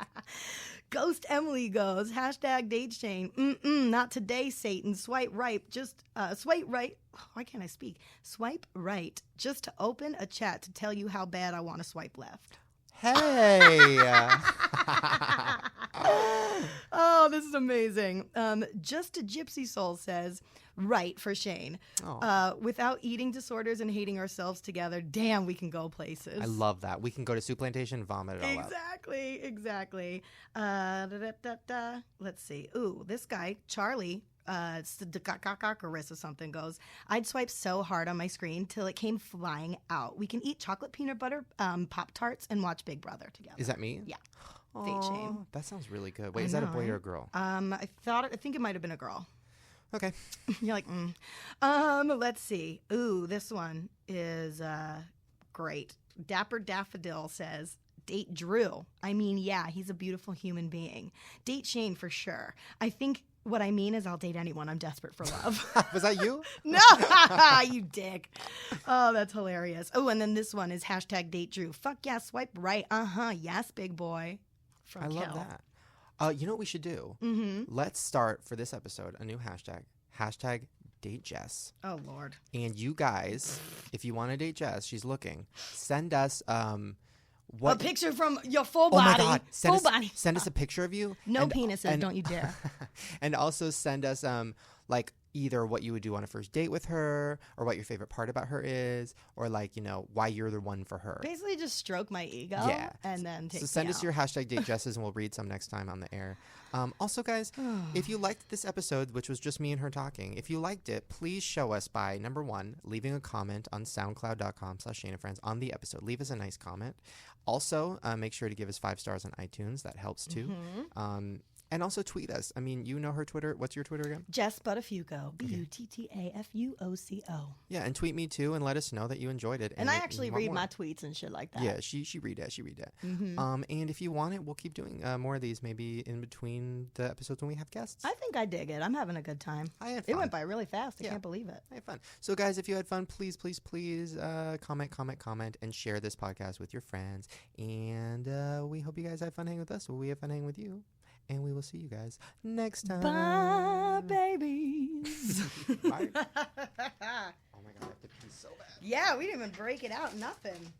Ghost Emily goes, hashtag date Shane. Not today, Satan. Swipe right. Just swipe right. Why can't I speak? Swipe right. Just to open a chat to tell you how bad I want to swipe left. Hey. Oh, this is amazing. Just a Gypsy Soul says, right for Shane. Without eating disorders and hating ourselves together, damn, we can go places. I love that. We can go to Soup Plantation and vomit it all out. Exactly. Let's see. Ooh, this guy, Charlie, or something goes, I'd swipe so hard on my screen till it came flying out. We can eat chocolate peanut butter Pop-Tarts and watch Big Brother together. Is that me? Yeah. Date Shane. That sounds really good. Wait, is that a boy or a girl? I think it might have been a girl. Okay. You're like, let's see. Ooh, this one is great. Dapper Daffodil says, date Drew. I mean, yeah, he's a beautiful human being. Date Shane for sure. I think what I mean is I'll date anyone. I'm desperate for love. Was that you? No, you dick. Oh, that's hilarious. Oh, and then this one is hashtag date Drew. Fuck yeah, swipe right. Yes, big boy. I love that. You know what we should do? Mm-hmm. Let's start for this episode a new hashtag. Hashtag date Jess. Oh, Lord. And you guys, if you want to date Jess, she's looking. Send us a picture from your full body. Oh my God. Send us a picture of you. No penises, don't you dare. And also send us like either what you would do on a first date with her, or what your favorite part about her is, or like, why you're the one for her. Basically just stroke my ego. Yeah. And then take So send us out. your hashtag date Jesses, and we'll read some next time on the air. Also, guys, if you liked this episode, which was just me and her talking, if you liked it, please show us by, number one, leaving a comment on soundcloud.com/ShaneandFriends on the episode. Leave us a nice comment. Also, make sure to give us 5 stars on iTunes. That helps too. And also tweet us. I mean, you know her Twitter. What's your Twitter again? Jess Buttafuoco. Buttafuoco. Yeah, and tweet me too, and let us know that you enjoyed it. And I actually read my tweets and shit like that. Yeah, she read it. And if you want it, we'll keep doing more of these, maybe in between the episodes when we have guests. I think I dig it. I'm having a good time. I had fun. It went by really fast. I can't believe it. I had fun. So, guys, if you had fun, please comment, and share this podcast with your friends. And we hope you guys had fun hanging with us. Well, we have fun hanging with you. And we will see you guys next time. Bye, babies. Bye. Oh, my God. I have to pee so bad. Yeah, we didn't even break it out. Nothing.